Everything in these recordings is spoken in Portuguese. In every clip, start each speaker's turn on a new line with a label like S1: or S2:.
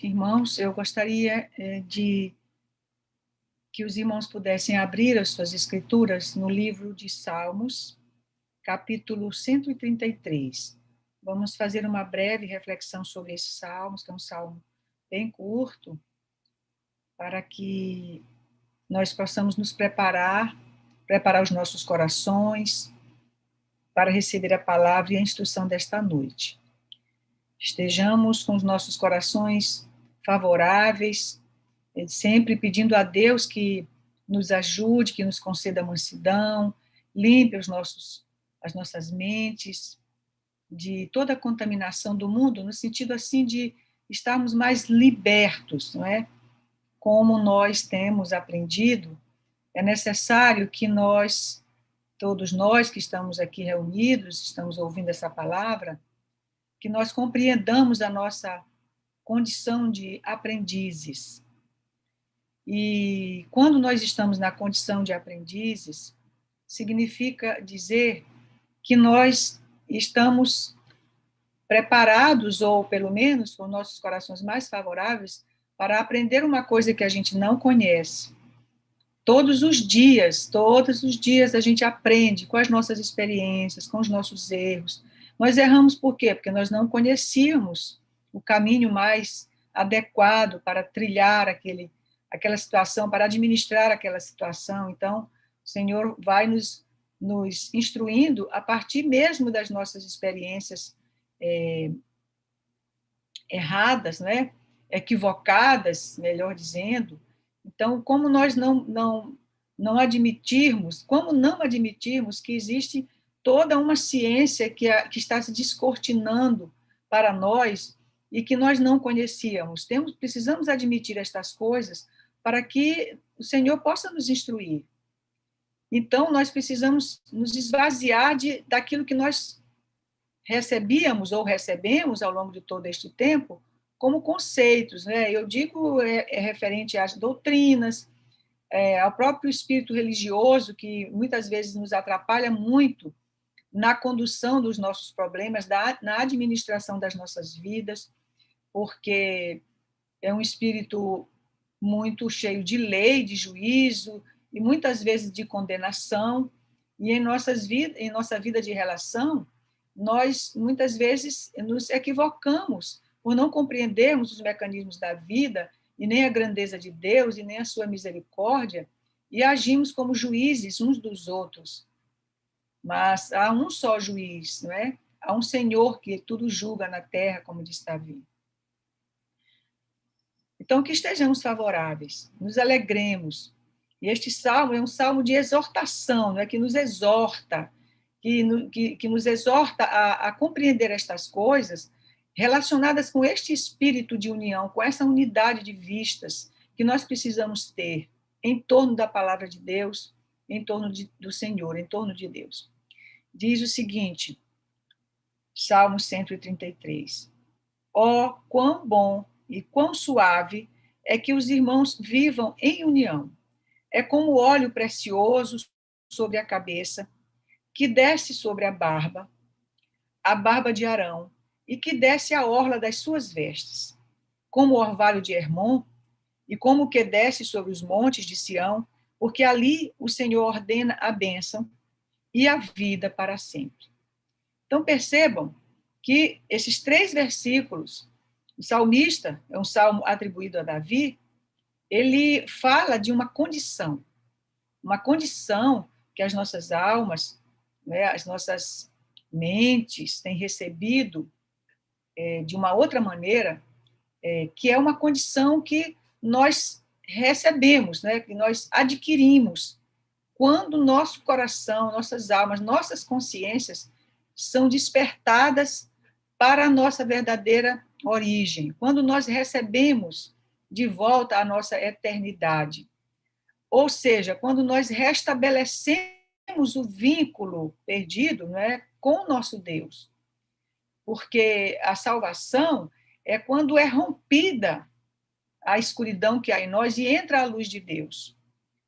S1: Irmãos, eu gostaria de que os irmãos pudessem abrir as suas escrituras no livro de Salmos, capítulo 133. Vamos fazer uma breve reflexão sobre esse salmo, que é um salmo bem curto, para que nós possamos nos preparar os nossos corações para receber a palavra e a instrução desta noite. Estejamos com os nossos corações favoráveis, sempre pedindo a Deus que nos ajude, que nos conceda mansidão, limpe as nossas mentes de toda a contaminação do mundo, no sentido assim de estarmos mais libertos, não é? Como nós temos aprendido, é necessário que todos nós que estamos aqui reunidos, estamos ouvindo essa palavra, que nós compreendamos a nossa condição de aprendizes. E quando nós estamos na condição de aprendizes, significa dizer que nós estamos preparados, ou pelo menos com nossos corações mais favoráveis, para aprender uma coisa que a gente não conhece. Todos os dias a gente aprende com as nossas experiências, com os nossos erros. Nós erramos por quê? Porque nós não conhecíamos o caminho mais adequado para trilhar aquela situação, para administrar aquela situação. Então, o Senhor vai nos instruindo a partir mesmo das nossas experiências erradas, né? Equivocadas, melhor dizendo. Então, como nós não admitirmos, como não admitirmos que existe toda uma ciência que está se descortinando para nós e que nós não conhecíamos? Precisamos admitir estas coisas para que o Senhor possa nos instruir. Então, nós precisamos nos esvaziar daquilo que nós recebíamos ou recebemos ao longo de todo este tempo como conceitos, né? Eu digo referente às doutrinas, ao próprio espírito religioso, que muitas vezes nos atrapalha muito na condução dos nossos problemas, na administração das nossas vidas, porque é um espírito muito cheio de lei, de juízo, e muitas vezes de condenação, e em nossa vida de relação, nós muitas vezes nos equivocamos por não compreendermos os mecanismos da vida, e nem a grandeza de Deus, e nem a sua misericórdia, e agimos como juízes uns dos outros. Mas há um só juiz, não é? Há um Senhor que tudo julga na terra, como diz Davi. Então, que estejamos favoráveis, nos alegremos. E este salmo é um salmo de exortação, não é? Que nos exorta, que nos exorta a compreender estas coisas relacionadas com este espírito de união, com essa unidade de vistas que nós precisamos ter em torno da palavra de Deus, em torno do Senhor, em torno de Deus. Diz o seguinte, Salmo 133. Ó, quão bom e quão suave é que os irmãos vivam em união. É como óleo precioso sobre a cabeça, que desce sobre a barba de Arão, e que desce a orla das suas vestes, como o orvalho de Hermon, e como o que desce sobre os montes de Sião, porque ali o Senhor ordena a bênção e a vida para sempre. Então percebam que esses 3 versículos, o salmista, é um salmo atribuído a Davi, ele fala de uma condição que as nossas almas, né, as nossas mentes têm recebido de uma outra maneira, que é uma condição que nós recebemos, né, que nós adquirimos quando nosso coração, nossas almas, nossas consciências são despertadas para a nossa verdadeira origem, quando nós recebemos de volta a nossa eternidade. Ou seja, quando nós restabelecemos o vínculo perdido, não é, com o nosso Deus. Porque a salvação é quando é rompida a escuridão que há em nós e entra a luz de Deus.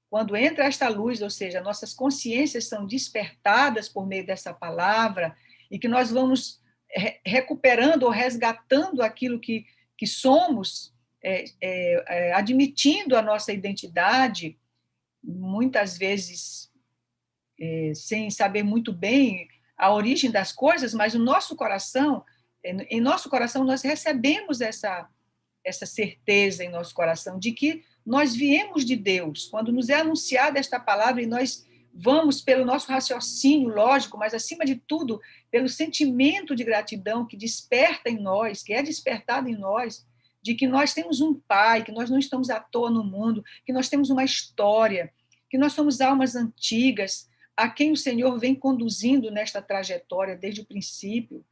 S1: Quando entra esta luz, ou seja, nossas consciências são despertadas por meio dessa palavra e que nós vamos recuperando ou resgatando aquilo que somos admitindo a nossa identidade, muitas vezes sem saber muito bem a origem das coisas, mas o nosso coração, em nosso coração nós recebemos essa certeza em nosso coração de que nós viemos de Deus. Quando nos é anunciada esta palavra e nós vamos pelo nosso raciocínio lógico, mas acima de tudo pelo sentimento de gratidão que desperta em nós, que é despertado em nós, de que nós temos um Pai, que nós não estamos à toa no mundo, que nós temos uma história, que nós somos almas antigas, a quem o Senhor vem conduzindo nesta trajetória desde o princípio.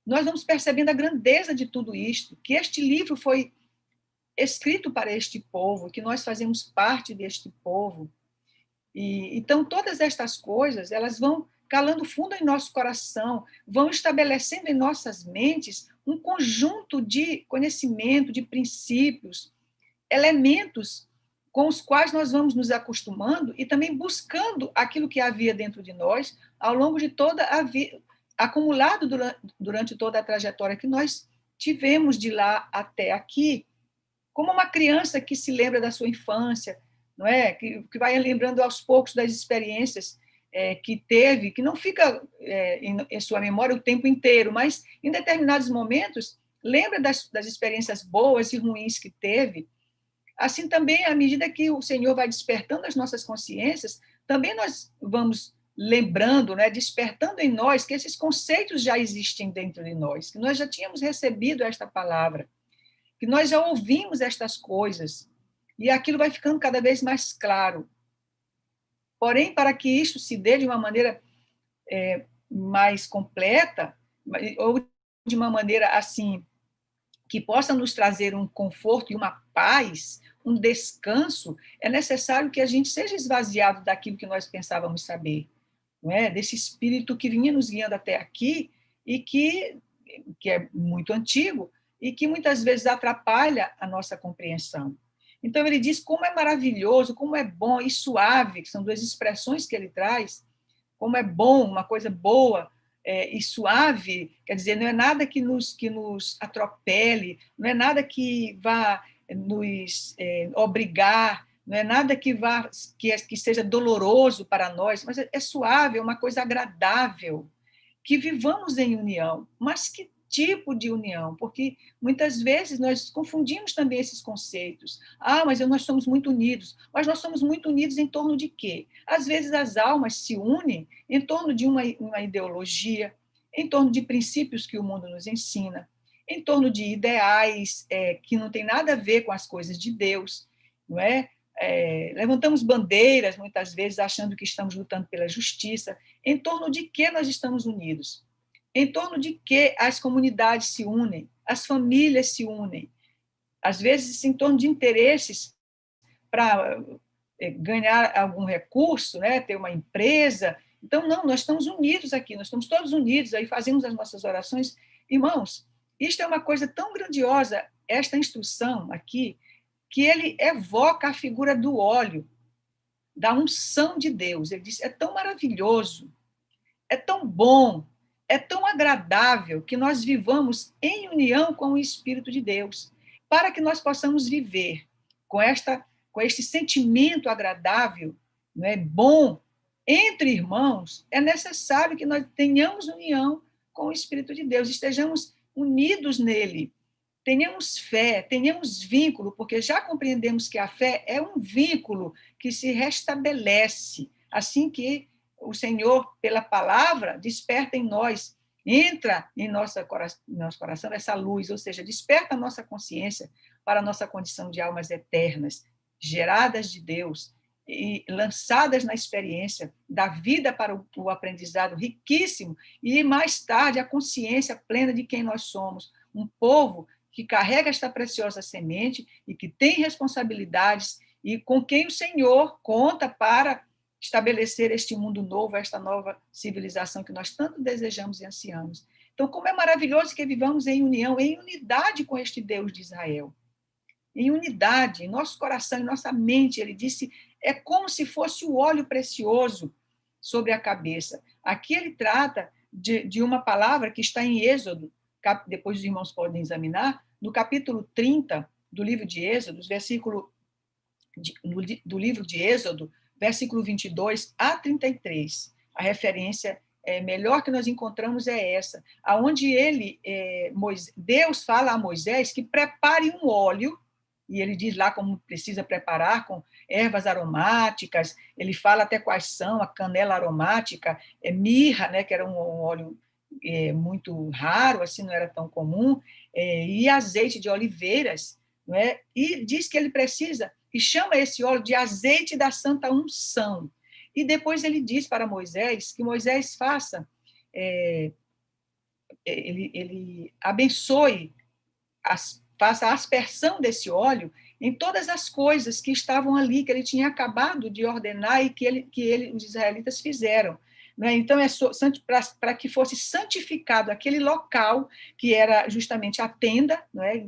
S1: Nós vamos percebendo a grandeza de tudo isto, que este livro foi escrito para este povo, que nós fazemos parte deste povo. E então todas estas coisas, elas vão calando fundo em nosso coração, vão estabelecendo em nossas mentes um conjunto de conhecimento, de princípios, elementos com os quais nós vamos nos acostumando e também buscando aquilo que havia dentro de nós ao longo de toda a vida, acumulado durante toda a trajetória que nós tivemos de lá até aqui, como uma criança que se lembra da sua infância, não é? Que vai lembrando aos poucos das experiências que teve, que não fica em sua memória o tempo inteiro, mas em determinados momentos lembra das experiências boas e ruins que teve. Assim também, à medida que o Senhor vai despertando as nossas consciências, também nós vamos lembrando, né, despertando em nós que esses conceitos já existem dentro de nós, que nós já tínhamos recebido esta palavra, que nós já ouvimos estas coisas, e aquilo vai ficando cada vez mais claro. Porém, para que isto se dê de uma maneira mais completa, ou de uma maneira assim, que possa nos trazer um conforto e uma paz, um descanso, é necessário que a gente seja esvaziado daquilo que nós pensávamos saber, não é? Desse espírito que vinha nos guiando até aqui e que é muito antigo e que muitas vezes atrapalha a nossa compreensão. Então, ele diz como é maravilhoso, como é bom e suave, que são duas expressões que ele traz, como é bom, uma coisa boa e suave, quer dizer, não é nada que nos atropele, não é nada que vá nos obrigar, não é nada que seja doloroso para nós, mas é suave, é uma coisa agradável, que vivamos em união, mas que tipo de união? Porque muitas vezes nós confundimos também esses conceitos. Ah, mas nós somos muito unidos. Mas nós somos muito unidos em torno de quê? Às vezes as almas se unem em torno de uma ideologia, em torno de princípios que o mundo nos ensina, em torno de ideais que não tem nada a ver com as coisas de Deus, não é? Levantamos bandeiras, muitas vezes, achando que estamos lutando pela justiça. Em torno de que nós estamos unidos? Em torno de que as comunidades se unem, as famílias se unem? Às vezes, em torno de interesses para ganhar algum recurso, né? Ter uma empresa. Então, não, nós estamos unidos aqui, nós estamos todos unidos, aí fazemos as nossas orações. Irmãos, isto é uma coisa tão grandiosa, esta instrução aqui, que ele evoca a figura do óleo, da unção de Deus. Ele diz, é tão maravilhoso, é tão bom, é tão agradável que nós vivamos em união com o Espírito de Deus, para que nós possamos viver com este sentimento agradável, não é, bom, entre irmãos, é necessário que nós tenhamos união com o Espírito de Deus, estejamos unidos nele, tenhamos fé, tenhamos vínculo, porque já compreendemos que a fé é um vínculo que se restabelece assim que o Senhor, pela palavra, desperta em nós, entra em nosso coração essa luz, ou seja, desperta a nossa consciência para a nossa condição de almas eternas, geradas de Deus e lançadas na experiência da vida para o aprendizado riquíssimo e, mais tarde, a consciência plena de quem nós somos, um povo que carrega esta preciosa semente e que tem responsabilidades e com quem o Senhor conta para estabelecer este mundo novo, esta nova civilização que nós tanto desejamos e ansiamos. Então, como é maravilhoso que vivamos em união, em unidade com este Deus de Israel. Em unidade, em nosso coração, em nossa mente, ele disse, é como se fosse o óleo precioso sobre a cabeça. Aqui ele trata de uma palavra que está em Êxodo, depois os irmãos podem examinar, no capítulo 30, do livro de Êxodo, do livro de Êxodo, versículo 22 a 33. A referência melhor que nós encontramos é essa, aonde Deus fala a Moisés que prepare um óleo, e ele diz lá como precisa preparar, com ervas aromáticas, ele fala até quais são, a canela aromática, mirra, né, que era um óleo muito raro, assim, não era tão comum, e azeite de oliveiras, não é? E diz que ele precisa, e chama esse óleo de azeite da santa unção. E depois ele diz para Moisés que Moisés ele abençoe, faça a aspersão desse óleo em todas as coisas que estavam ali, que ele tinha acabado de ordenar e que os israelitas fizeram. Né? Então, para que fosse santificado aquele local, que era justamente a tenda, né?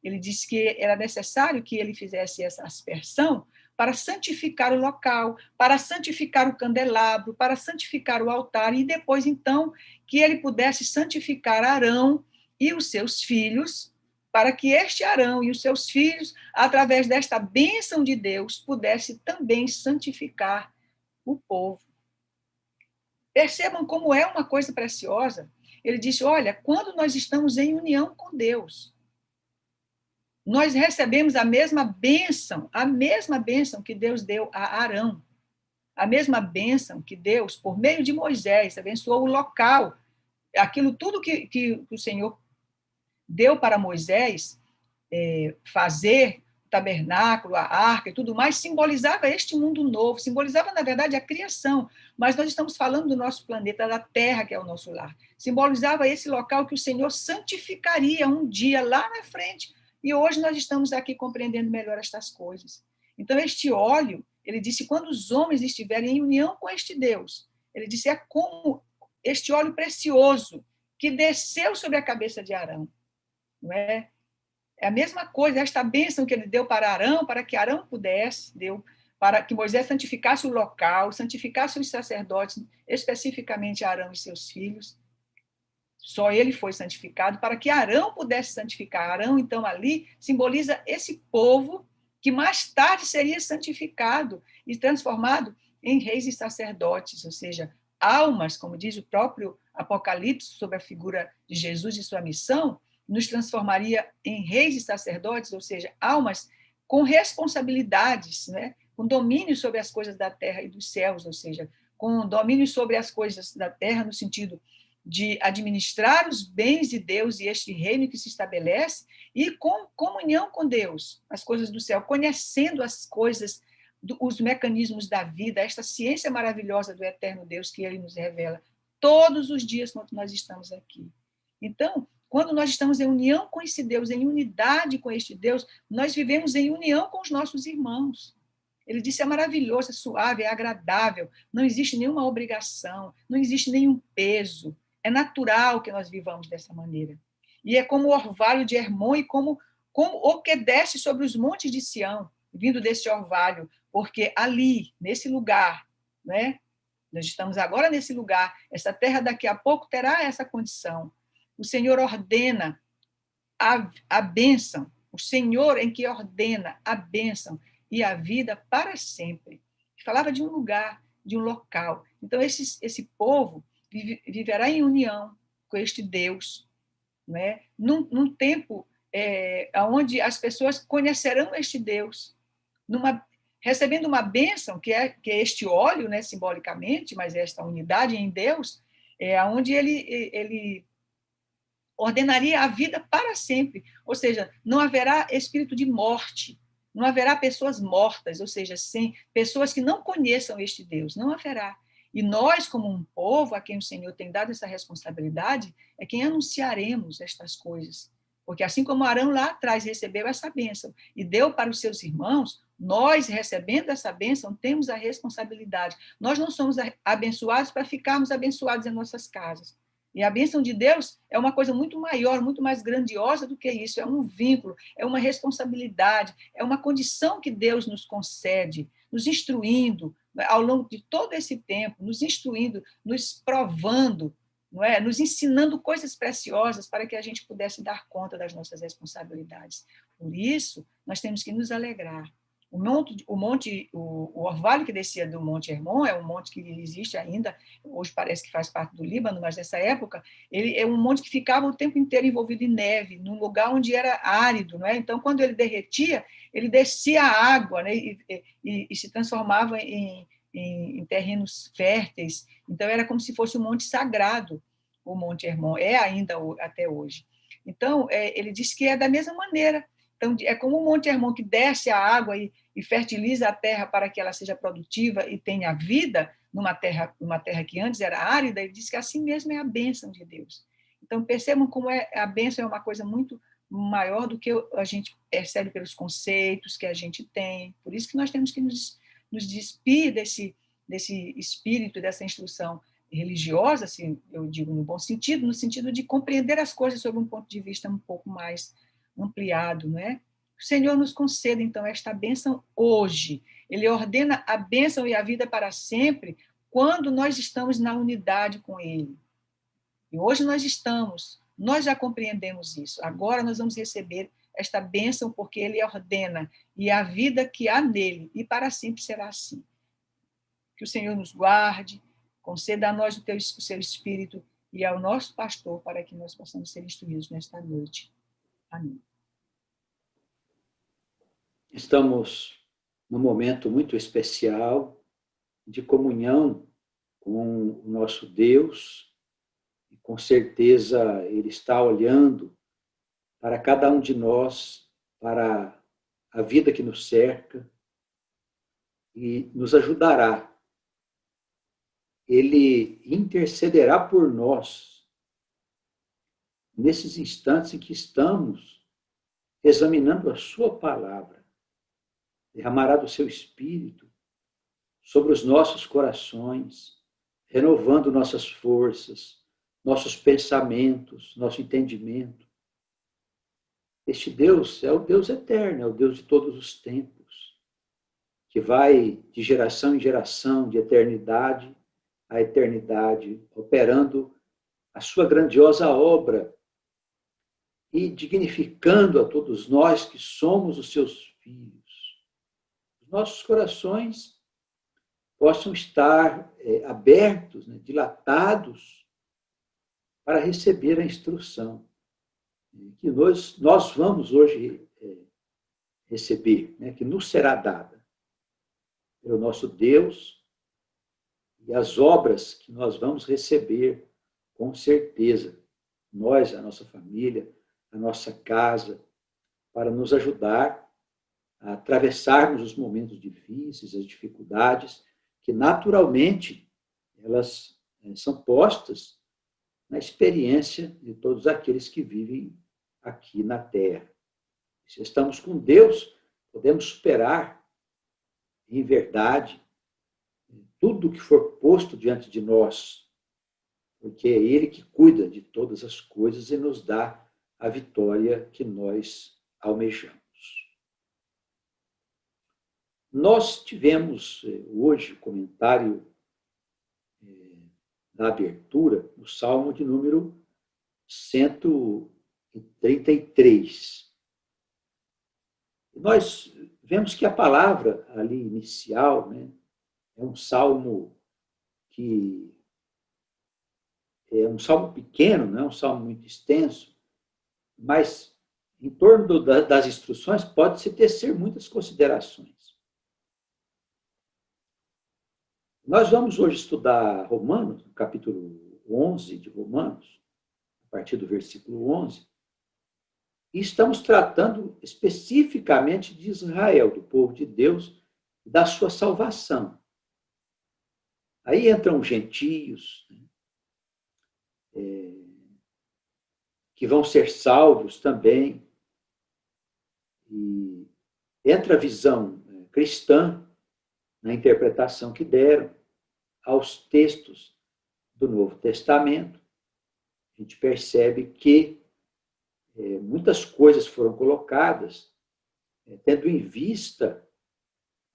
S1: Ele disse que era necessário que ele fizesse essa aspersão para santificar o local, para santificar o candelabro, para santificar o altar, e depois, então, que ele pudesse santificar Arão e os seus filhos, para que este Arão e os seus filhos, através desta bênção de Deus, pudesse também santificar o povo. Percebam como é uma coisa preciosa. Ele disse, olha, quando nós estamos em união com Deus, nós recebemos a mesma bênção que Deus deu a Arão, a mesma bênção que Deus, por meio de Moisés, abençoou o local, aquilo tudo que o Senhor deu para Moisés fazer, o tabernáculo, a arca e tudo mais, simbolizava este mundo novo, simbolizava, na verdade, a criação, mas nós estamos falando do nosso planeta, da Terra, que é o nosso lar. Simbolizava esse local que o Senhor santificaria um dia lá na frente, e hoje nós estamos aqui compreendendo melhor estas coisas. Então, este óleo, ele disse, quando os homens estiverem em união com este Deus, ele disse, é como este óleo precioso que desceu sobre a cabeça de Arão, não é? É a mesma coisa, esta bênção que ele deu para Arão, para que Arão pudesse, deu para que Moisés santificasse o local, santificasse os sacerdotes, especificamente Arão e seus filhos. Só ele foi santificado para que Arão pudesse santificar. Arão, então, ali simboliza esse povo que mais tarde seria santificado e transformado em reis e sacerdotes, ou seja, almas, como diz o próprio Apocalipse sobre a figura de Jesus e sua missão, nos transformaria em reis e sacerdotes, ou seja, almas com responsabilidades, né? Com domínio sobre as coisas da terra e dos céus, ou seja, com domínio sobre as coisas da terra no sentido de administrar os bens de Deus e este reino que se estabelece, e com comunhão com Deus, as coisas do céu, conhecendo as coisas, os mecanismos da vida, esta ciência maravilhosa do eterno Deus que ele nos revela todos os dias quando nós estamos aqui. Então, quando nós estamos em união com esse Deus, em unidade com este Deus, nós vivemos em união com os nossos irmãos. Ele disse, é maravilhoso, é suave, é agradável, não existe nenhuma obrigação, não existe nenhum peso. É natural que nós vivamos dessa maneira. E é como o orvalho de Hermon e como o que desce sobre os montes de Sião, vindo desse orvalho, porque ali, nesse lugar, né, nós estamos agora nesse lugar, essa terra daqui a pouco terá essa condição. O Senhor ordena a bênção, o Senhor em que ordena a bênção e a vida para sempre. Falava de um lugar, de um local. Então, esse povo viverá em união com este Deus, não é? Num tempo onde as pessoas conhecerão este Deus, recebendo uma bênção, que é este óleo, né, simbolicamente, mas esta unidade em Deus, onde ele ordenaria a vida para sempre, ou seja, não haverá espírito de morte, não haverá pessoas mortas, ou seja, sem pessoas que não conheçam este Deus, não haverá. E nós, como um povo a quem o Senhor tem dado essa responsabilidade, é quem anunciaremos estas coisas. Porque assim como Arão lá atrás recebeu essa bênção e deu para os seus irmãos, nós, recebendo essa bênção, temos a responsabilidade. Nós não somos abençoados para ficarmos abençoados em nossas casas. E a bênção de Deus é uma coisa muito maior, muito mais grandiosa do que isso. É um vínculo, é uma responsabilidade, é uma condição que Deus nos concede, nos instruindo ao longo de todo esse tempo, nos instruindo, nos provando, não é? Nos ensinando coisas preciosas para que a gente pudesse dar conta das nossas responsabilidades. Por isso, nós temos que nos alegrar. O orvalho que descia do Monte Hermon é um monte que existe ainda, hoje parece que faz parte do Líbano, mas nessa época ele é um monte que ficava o tempo inteiro envolvido em neve, num lugar onde era árido, não é? Então, quando ele derretia, ele descia a água, né? E se transformava em terrenos férteis. Então, era como se fosse um monte sagrado, o Monte Hermon, é ainda até hoje. Então, ele diz que é da mesma maneira. Então, é como o Monte Hermon que desce a água e fertiliza a terra para que ela seja produtiva e tenha vida numa terra que antes era árida. Ele diz que assim mesmo é a bênção de Deus. Então, percebam como a bênção é uma coisa muito maior do que a gente percebe pelos conceitos que a gente tem. Por isso que nós temos que nos despir desse espírito, dessa instrução religiosa, assim, eu digo no bom sentido, no sentido de compreender as coisas sob um ponto de vista um pouco mais ampliado, não é? O Senhor nos conceda, então, esta bênção hoje. Ele ordena a bênção e a vida para sempre quando nós estamos na unidade com Ele. E hoje nós já compreendemos isso. Agora nós vamos receber esta bênção porque Ele ordena, e a vida que há nele, e para sempre será assim. Que o Senhor nos guarde, conceda a nós o seu Espírito e ao nosso pastor para que nós possamos ser instruídos nesta noite. Amém.
S2: Estamos num momento muito especial de comunhão com o nosso Deus, e com certeza Ele está olhando para cada um de nós, para a vida que nos cerca, e nos ajudará. Ele intercederá por nós nesses instantes em que estamos examinando a sua palavra. Derramará do seu Espírito sobre os nossos corações, renovando nossas forças, nossos pensamentos, nosso entendimento. Este Deus é o Deus eterno, é o Deus de todos os tempos, que vai de geração em geração, de eternidade a eternidade, operando a sua grandiosa obra e dignificando a todos nós que somos os seus filhos. Os nossos corações possam estar abertos, né, dilatados, para receber a instrução que nós vamos hoje receber, né, que nos será dada pelo nosso Deus, e as obras que nós vamos receber, com certeza, nós, a nossa família, a nossa casa, para nos ajudar a atravessarmos os momentos difíceis, as dificuldades, que naturalmente elas são postas na experiência de todos aqueles que vivem aqui na Terra. Se estamos com Deus, podemos superar, em verdade, tudo que for posto diante de nós, porque é Ele que cuida de todas as coisas e nos dá a vitória que nós almejamos. Nós tivemos hoje o comentário da abertura no Salmo de número 133. Nós vemos que a palavra ali inicial, né, é um salmo que é um salmo pequeno, não é um salmo muito extenso, mas em torno das instruções pode-se tecer muitas considerações. Nós vamos hoje estudar Romanos, capítulo 11 de Romanos, a partir do versículo 11, e estamos tratando especificamente de Israel, do povo de Deus, da sua salvação. Aí entram gentios, que vão ser salvos também, e entra a visão cristã na interpretação que deram aos textos do Novo Testamento. A gente percebe que muitas coisas foram colocadas tendo em vista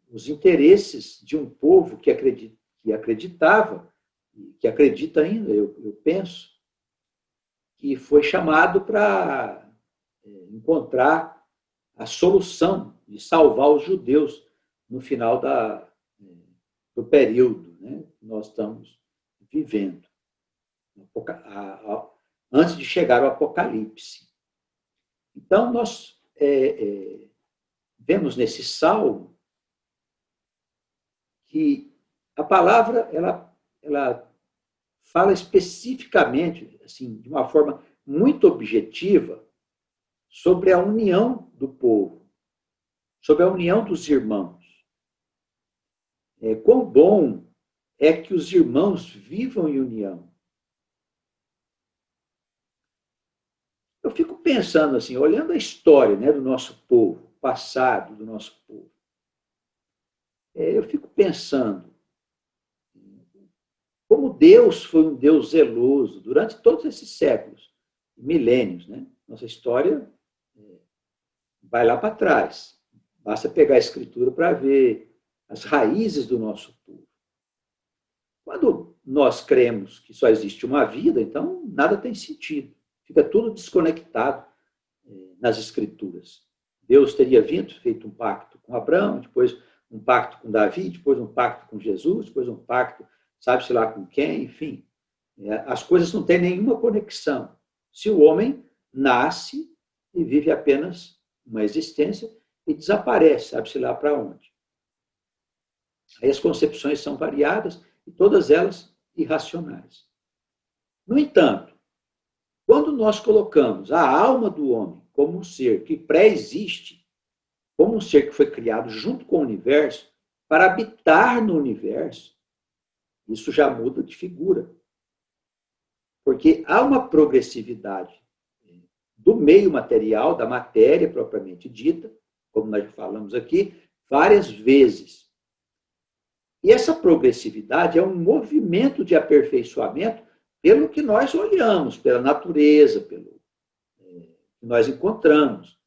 S2: os interesses de um povo que acreditava, que acredita ainda, eu penso, que foi chamado para encontrar a solução de salvar os judeus no final do período, né, que nós estamos vivendo, antes de chegar ao Apocalipse. Então, nós vemos nesse salmo que a palavra ela fala especificamente, assim, de uma forma muito objetiva, sobre a união do povo, sobre a união dos irmãos. Quão bom é que os irmãos vivam em união. Eu fico pensando assim, olhando a história, né, do nosso povo, o passado do nosso povo, eu fico pensando como Deus foi um Deus zeloso durante todos esses séculos, milênios, né? Nossa história vai lá para trás. Basta pegar a Escritura para ver as raízes do nosso povo. Quando nós cremos que só existe uma vida, então nada tem sentido. Fica tudo desconectado nas Escrituras. Deus teria vindo, feito um pacto com Abraão, depois um pacto com Davi, depois um pacto com Jesus, depois um pacto, sabe-se lá com quem, enfim. As coisas não têm nenhuma conexão. Se o homem nasce e vive apenas uma existência e desaparece, sabe-se lá para onde. Aí as concepções são variadas e todas elas irracionais. No entanto, quando nós colocamos a alma do homem como um ser que pré-existe, como um ser que foi criado junto com o universo, para habitar no universo, isso já muda de figura. Porque há uma progressividade do meio material, da matéria propriamente dita, como nós já falamos aqui, várias vezes. E essa progressividade é um movimento de aperfeiçoamento pelo que nós olhamos, pela natureza, pelo que nós encontramos.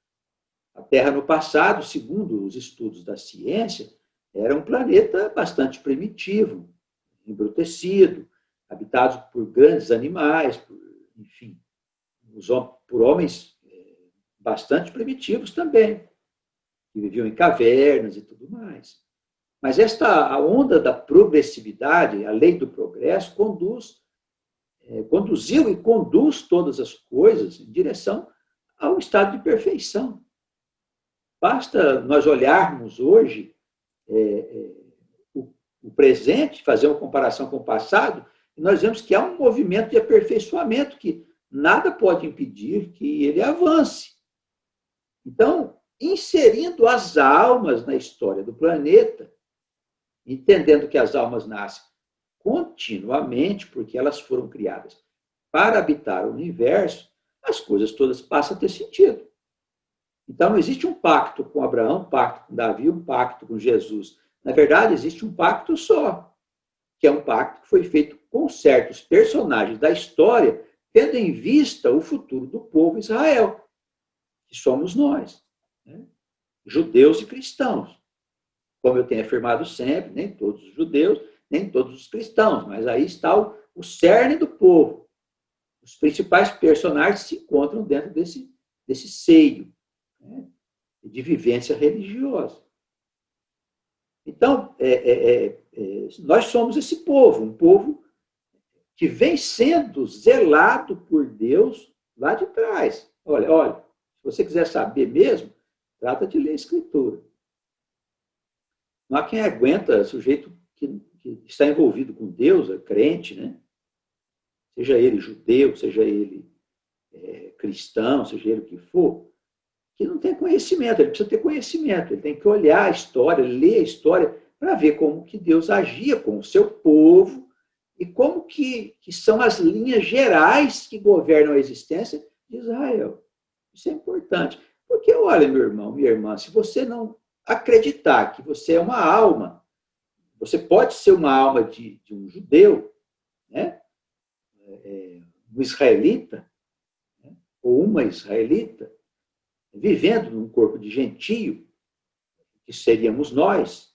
S2: A Terra no passado, segundo os estudos da ciência, era um planeta bastante primitivo, embrutecido, habitado por grandes animais, enfim, por homens bastante primitivos também, que viviam em cavernas e tudo mais. Mas a onda da progressividade, a lei do progresso, conduziu e conduz todas as coisas em direção ao estado de perfeição. Basta nós olharmos hoje o presente, fazer uma comparação com o passado, e nós vemos que há um movimento de aperfeiçoamento que nada pode impedir que ele avance. Então, inserindo as almas na história do planeta, entendendo que as almas nascem continuamente, porque elas foram criadas para habitar o universo, as coisas todas passam a ter sentido. Então, não existe um pacto com Abraão, um pacto com Davi, um pacto com Jesus. Na verdade, existe um pacto só, que é um pacto que foi feito com certos personagens da história, tendo em vista o futuro do povo Israel, que somos nós, né? Judeus e cristãos. Como eu tenho afirmado sempre, nem todos os judeus, nem todos os cristãos, mas aí está o cerne do povo. Os principais personagens se encontram dentro desse seio, né, de vivência religiosa. Então, nós somos esse povo, um povo que vem sendo zelado por Deus lá de trás. Olha, se você quiser saber mesmo, trata de ler a Escritura. Não há quem aguenta sujeito que está envolvido com Deus, é crente, né? Seja ele judeu, seja ele cristão, seja ele o que for, que não tem conhecimento. Ele precisa ter conhecimento, ele tem que olhar a história, ler a história, para ver como que Deus agia com o seu povo e como que são as linhas gerais que governam a existência de Israel. Isso é importante. Porque, olha, meu irmão, minha irmã, se você não acreditar que você é uma alma, você pode ser uma alma de um judeu, né? Um israelita, né? Ou uma israelita, vivendo num corpo de gentio, que seríamos nós.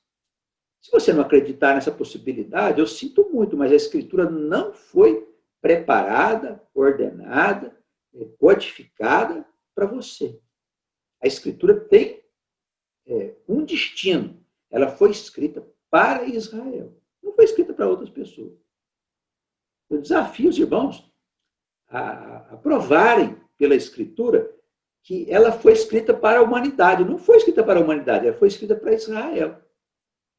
S2: Se você não acreditar nessa possibilidade, eu sinto muito, mas a Escritura não foi preparada, ordenada, codificada para você. A Escritura tem um destino. Ela foi escrita para Israel. Não foi escrita para outras pessoas. Eu desafio os irmãos a provarem pela Escritura que ela foi escrita para a humanidade. Não foi escrita para a humanidade, ela foi escrita para Israel.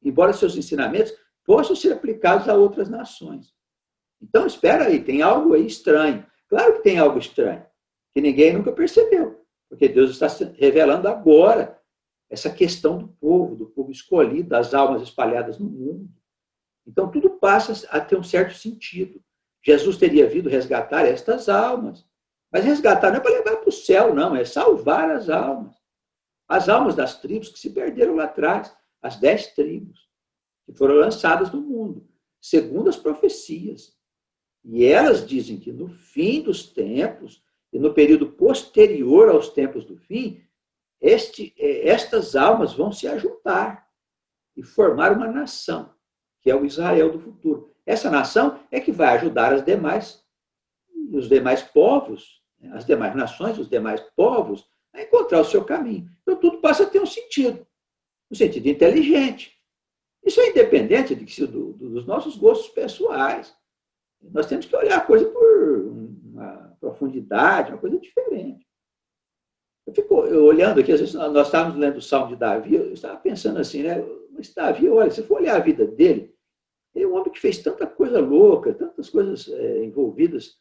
S2: Embora seus ensinamentos possam ser aplicados a outras nações. Então, espera aí, tem algo aí estranho. Claro que tem algo estranho, que ninguém nunca percebeu, porque Deus está revelando agora essa questão do povo escolhido, das almas espalhadas no mundo. Então, tudo passa a ter um certo sentido. Jesus teria vindo resgatar estas almas. Mas resgatar não é para levar para o céu, não, é salvar as almas. As almas das tribos que se perderam lá atrás, as 10 tribos, que foram lançadas no mundo, segundo as profecias. E elas dizem que no fim dos tempos, e no período posterior aos tempos do fim, estas almas vão se ajuntar e formar uma nação, que é o Israel do futuro. Essa nação é que vai ajudar os demais povos, as demais nações, os demais povos, a encontrar o seu caminho. Então, tudo passa a ter um sentido inteligente. Isso é independente dos nossos gostos pessoais. Nós temos que olhar a coisa por uma profundidade, uma coisa diferente. Eu fico olhando aqui, às vezes nós estávamos lendo o Salmo de Davi, eu estava pensando assim, né? Mas Davi, olha, se for olhar a vida dele, ele é um homem que fez tanta coisa louca, tantas coisas envolvidas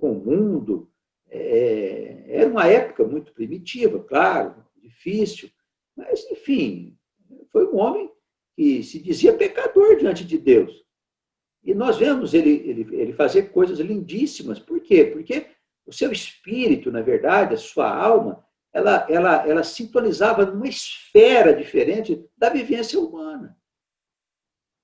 S2: com o mundo. Era uma época muito primitiva, claro, difícil, mas, enfim, foi um homem que se dizia pecador diante de Deus. E nós vemos ele fazer coisas lindíssimas. Por quê? Porque o seu espírito, na verdade, a sua alma, ela sintonizava numa esfera diferente da vivência humana.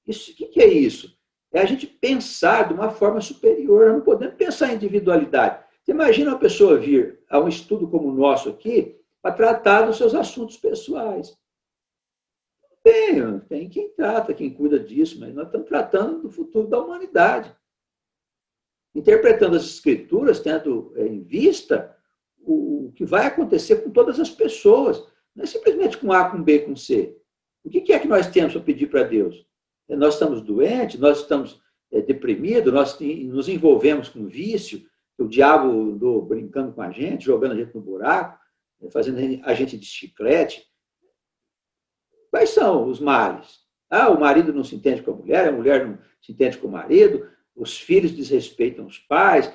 S2: O que é isso? É a gente pensar de uma forma superior. Nós não podemos pensar em individualidade. Você imagina uma pessoa vir a um estudo como o nosso aqui para tratar dos seus assuntos pessoais. Tem quem trata, quem cuida disso, mas nós estamos tratando do futuro da humanidade. Interpretando as Escrituras, tendo em vista o que vai acontecer com todas as pessoas. Não é simplesmente com A, com B, com C. O que é que nós temos para pedir para Deus? Nós estamos doentes, nós estamos deprimidos, nós nos envolvemos com vício, o diabo andou brincando com a gente, jogando a gente no buraco, fazendo a gente de chiclete. Quais são os males? O marido não se entende com a mulher não se entende com o marido, os filhos desrespeitam os pais,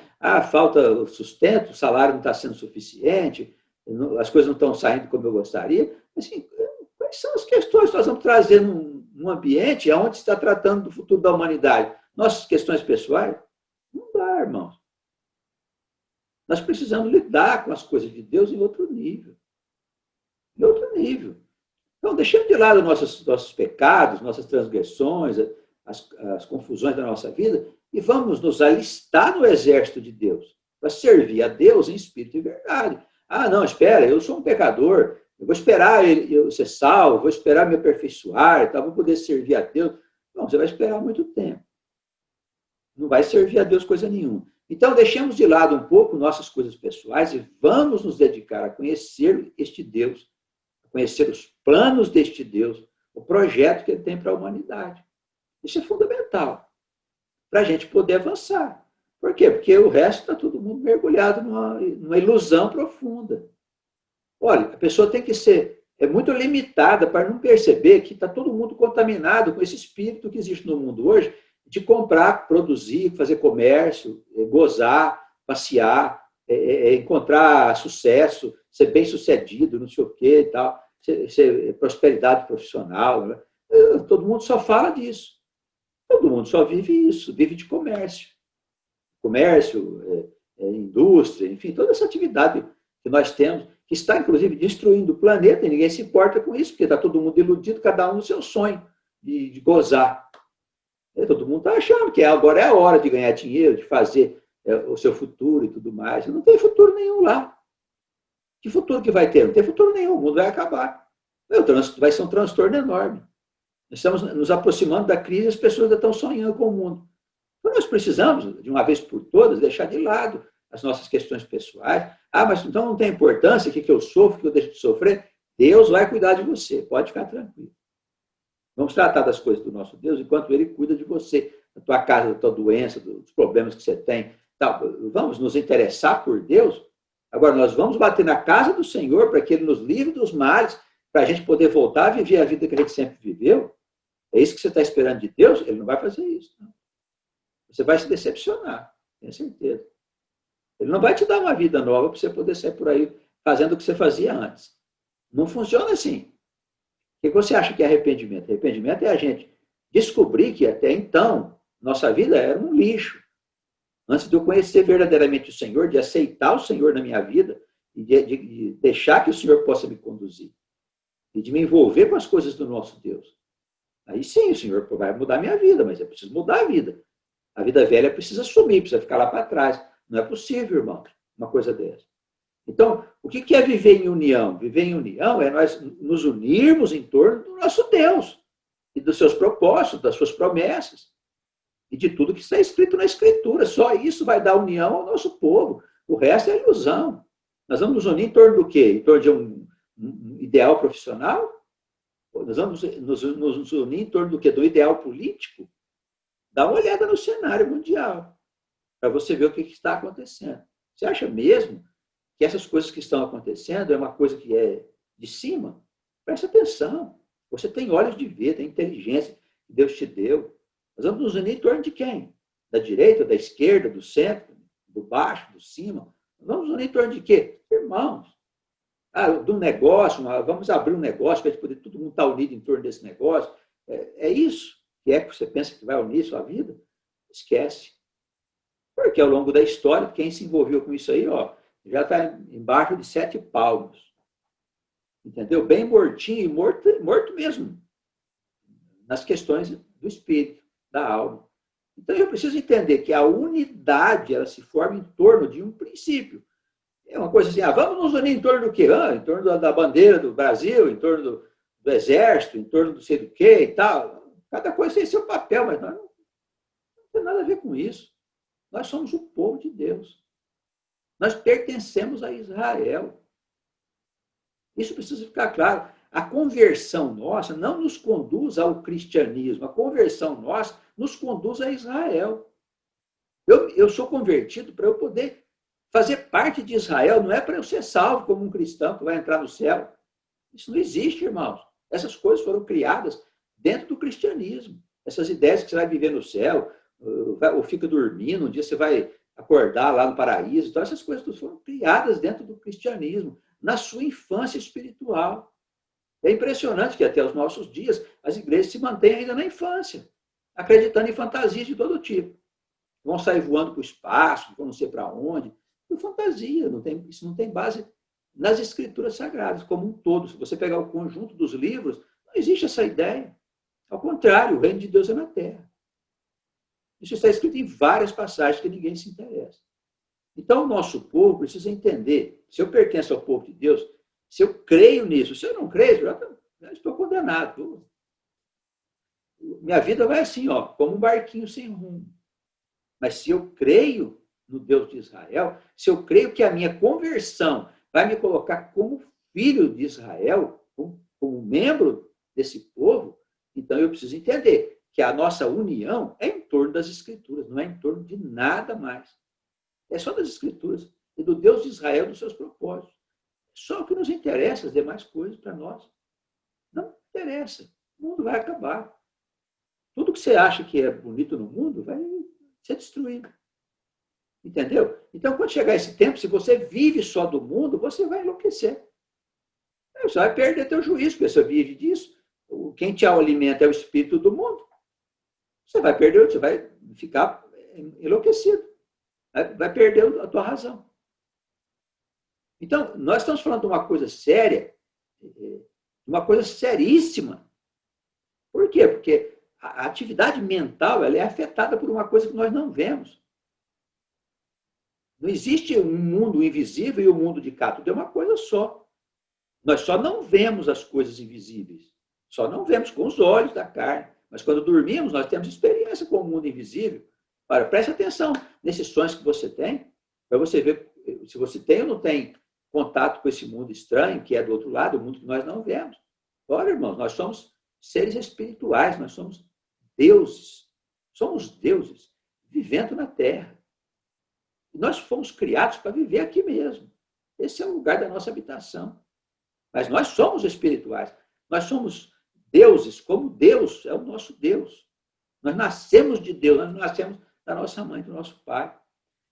S2: falta sustento, o salário não está sendo suficiente, as coisas não estão saindo como eu gostaria. Assim, quais são as questões que nós vamos trazer num ambiente onde se está tratando do futuro da humanidade? Nossas questões pessoais? Não dá, irmãos. Nós precisamos lidar com as coisas de Deus em outro nível. Em outro nível. Então, deixando de lado nossos pecados, nossas transgressões, as confusões da nossa vida, e vamos nos alistar no exército de Deus, para servir a Deus em espírito e verdade. Não, espera, eu sou um pecador, eu vou esperar eu ser salvo, vou esperar me aperfeiçoar, vou poder servir a Deus. Não, você vai esperar muito tempo. Não vai servir a Deus coisa nenhuma. Então, deixemos de lado um pouco nossas coisas pessoais e vamos nos dedicar a conhecer este Deus, a conhecer os planos deste Deus, o projeto que ele tem para a humanidade. Isso é fundamental para a gente poder avançar. Por quê? Porque o resto está todo mundo mergulhado numa ilusão profunda. Olha, a pessoa tem que ser muito limitada para não perceber que está todo mundo contaminado com esse espírito que existe no mundo hoje, de comprar, produzir, fazer comércio, gozar, passear, encontrar sucesso, ser bem-sucedido, não sei o quê e tal, ser prosperidade profissional. Né? Todo mundo só fala disso. Todo mundo só vive isso, vive de comércio. Comércio, indústria, enfim, toda essa atividade que nós temos, que está, inclusive, destruindo o planeta, e ninguém se importa com isso, porque está todo mundo iludido, cada um no seu sonho de gozar. Todo mundo está achando que agora é a hora de ganhar dinheiro, de fazer o seu futuro e tudo mais. Não tem futuro nenhum lá. Que futuro que vai ter? Não tem futuro nenhum, o mundo vai acabar. Vai ser um transtorno enorme. Nós estamos nos aproximando da crise e as pessoas ainda estão sonhando com o mundo. Então, nós precisamos, de uma vez por todas, deixar de lado as nossas questões pessoais. Ah, mas então não tem importância o que eu sofro, o que eu deixo de sofrer. Deus vai cuidar de você, pode ficar tranquilo. Vamos tratar das coisas do nosso Deus enquanto Ele cuida de você, da tua casa, da tua doença, dos problemas que você tem. Vamos nos interessar por Deus. Agora, nós vamos bater na casa do Senhor para que Ele nos livre dos males, para a gente poder voltar a viver a vida que a gente sempre viveu. É isso que você está esperando de Deus? Ele não vai fazer isso. Não. Você vai se decepcionar, tenho certeza. Ele não vai te dar uma vida nova para você poder sair por aí fazendo o que você fazia antes. Não funciona assim. O que você acha que é arrependimento? Arrependimento é a gente descobrir que até então nossa vida era um lixo. Antes de eu conhecer verdadeiramente o Senhor, de aceitar o Senhor na minha vida e de deixar que o Senhor possa me conduzir. E de me envolver com as coisas do nosso Deus. Aí sim, o Senhor vai mudar a minha vida, mas é preciso mudar a vida. A vida velha precisa sumir, precisa ficar lá para trás. Não é possível, irmão, uma coisa dessa. Então, o que é viver em união? Viver em união é nós nos unirmos em torno do nosso Deus e dos seus propósitos, das suas promessas e de tudo que está escrito na Escritura. Só isso vai dar união ao nosso povo. O resto é ilusão. Nós vamos nos unir em torno do quê? Em torno de um ideal profissional? Nós vamos nos unir em torno do quê? Do ideal político? Dá uma olhada no cenário mundial para você ver o que está acontecendo. Você acha mesmo que essas coisas que estão acontecendo é uma coisa que é de cima? Presta atenção. Você tem olhos de ver, tem inteligência que Deus te deu. Nós vamos nos unir em torno de quem? Da direita, da esquerda, do centro, do baixo, do cima? Nós vamos nos unir em torno de quê? Irmãos. Do negócio, vamos abrir um negócio para poder todo mundo estar unido em torno desse negócio. É isso que é que você pensa que vai unir sua vida? Esquece. Porque ao longo da história, quem se envolveu com isso aí, já está embaixo de 7 palmos. Entendeu? Bem mortinho e morto mesmo. Nas questões do espírito, da alma. Então eu preciso entender que a unidade ela se forma em torno de um princípio. É uma coisa assim, vamos nos unir em torno do quê? Em torno da bandeira do Brasil, em torno do exército, em torno do sei do quê e tal. Cada coisa tem seu papel, mas nós não tem nada a ver com isso. Nós somos o povo de Deus. Nós pertencemos a Israel. Isso precisa ficar claro. A conversão nossa não nos conduz ao cristianismo. A conversão nossa nos conduz a Israel. Eu sou convertido para eu poder fazer parte de Israel. Não é para eu ser salvo como um cristão que vai entrar no céu. Isso não existe, irmãos. Essas coisas foram criadas dentro do cristianismo. Essas ideias que você vai viver no céu, ou fica dormindo, um dia você vai acordar lá no paraíso. Então, essas coisas foram criadas dentro do cristianismo, na sua infância espiritual. É impressionante que até os nossos dias as igrejas se mantêm ainda na infância, acreditando em fantasias de todo tipo. Vão sair voando para o espaço, vão não sei para onde. É fantasia, isso não tem base nas escrituras sagradas, como um todo. Se você pegar o conjunto dos livros, não existe essa ideia. Ao contrário, o reino de Deus é na terra. Isso está escrito em várias passagens que ninguém se interessa. Então, o nosso povo precisa entender, se eu pertenço ao povo de Deus, se eu creio nisso, se eu não creio, já estou condenado. Minha vida vai assim, como um barquinho sem rumo. Mas se eu creio no Deus de Israel, se eu creio que a minha conversão vai me colocar como filho de Israel, como membro desse povo, então eu preciso entender que a nossa união é em torno das Escrituras, não é em torno de nada mais. É só das Escrituras e do Deus de Israel, dos seus propósitos. Só o que nos interessa, as demais coisas para nós. Não interessa. O mundo vai acabar. Tudo que você acha que é bonito no mundo vai ser destruído. Entendeu? Então, quando chegar esse tempo, se você vive só do mundo, você vai enlouquecer. Você vai perder teu juízo, porque você vive disso. Quem te alimenta é o espírito do mundo. Você vai perder, você vai ficar enlouquecido. Vai perder a tua razão. Então, nós estamos falando de uma coisa séria, uma coisa seríssima. Por quê? Porque a atividade mental ela é afetada por uma coisa que nós não vemos. Não existe um mundo invisível e um mundo de cá. Tudo é uma coisa só. Nós só não vemos as coisas invisíveis. Só não vemos com os olhos da carne. Mas quando dormimos, nós temos experiência com o mundo invisível. Olha, preste atenção nesses sonhos que você tem. Para você ver se você tem ou não tem contato com esse mundo estranho, que é do outro lado, o mundo que nós não vemos. Olha, irmãos, nós somos seres espirituais, nós somos deuses. Somos deuses vivendo na Terra. E nós fomos criados para viver aqui mesmo. Esse é o lugar da nossa habitação. Mas nós somos espirituais. Nós somos deuses, como Deus é o nosso Deus. Nós nascemos de Deus, nós nascemos da nossa mãe, do nosso pai.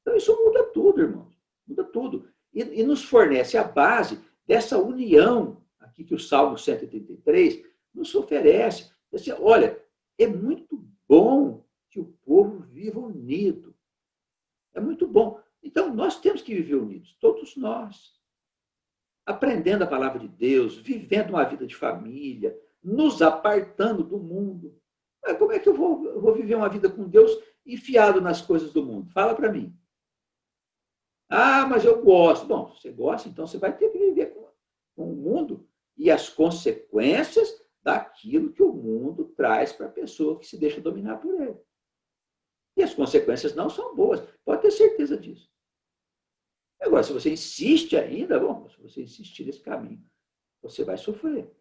S2: Então, isso muda tudo, irmãos. Muda tudo. E nos fornece a base dessa união, aqui que o Salmo 133 nos oferece. Assim, olha, é muito bom que o povo viva unido. É muito bom. Então, nós temos que viver unidos, todos nós. Aprendendo a palavra de Deus, vivendo uma vida de família, nos apartando do mundo. Mas como é que eu vou viver uma vida com Deus enfiado nas coisas do mundo? Fala para mim. Ah, mas eu gosto. Bom, você gosta, então você vai ter que viver com o mundo e as consequências daquilo que o mundo traz para a pessoa que se deixa dominar por ele. E as consequências não são boas, pode ter certeza disso. Agora, se você insiste ainda, bom, se você insistir nesse caminho, você vai sofrer.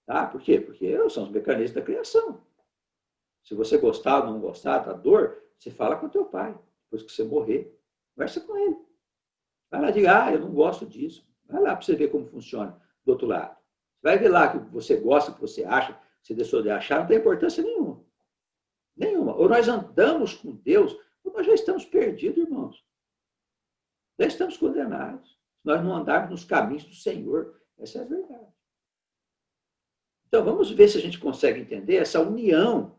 S2: Tá? Por quê? Porque são os mecanismos da criação. Se você gostar ou não gostar da dor, você fala com o teu pai. Depois que você morrer, conversa com ele. Vai lá e diga, eu não gosto disso. Vai lá para você ver como funciona do outro lado. Vai ver lá que você gosta, que você acha, que você deixou de achar, não tem importância nenhuma. Nenhuma. Ou nós andamos com Deus, ou nós já estamos perdidos, irmãos. Já estamos condenados. Se nós não andarmos nos caminhos do Senhor. Essa é a verdade. Então, vamos ver se a gente consegue entender essa união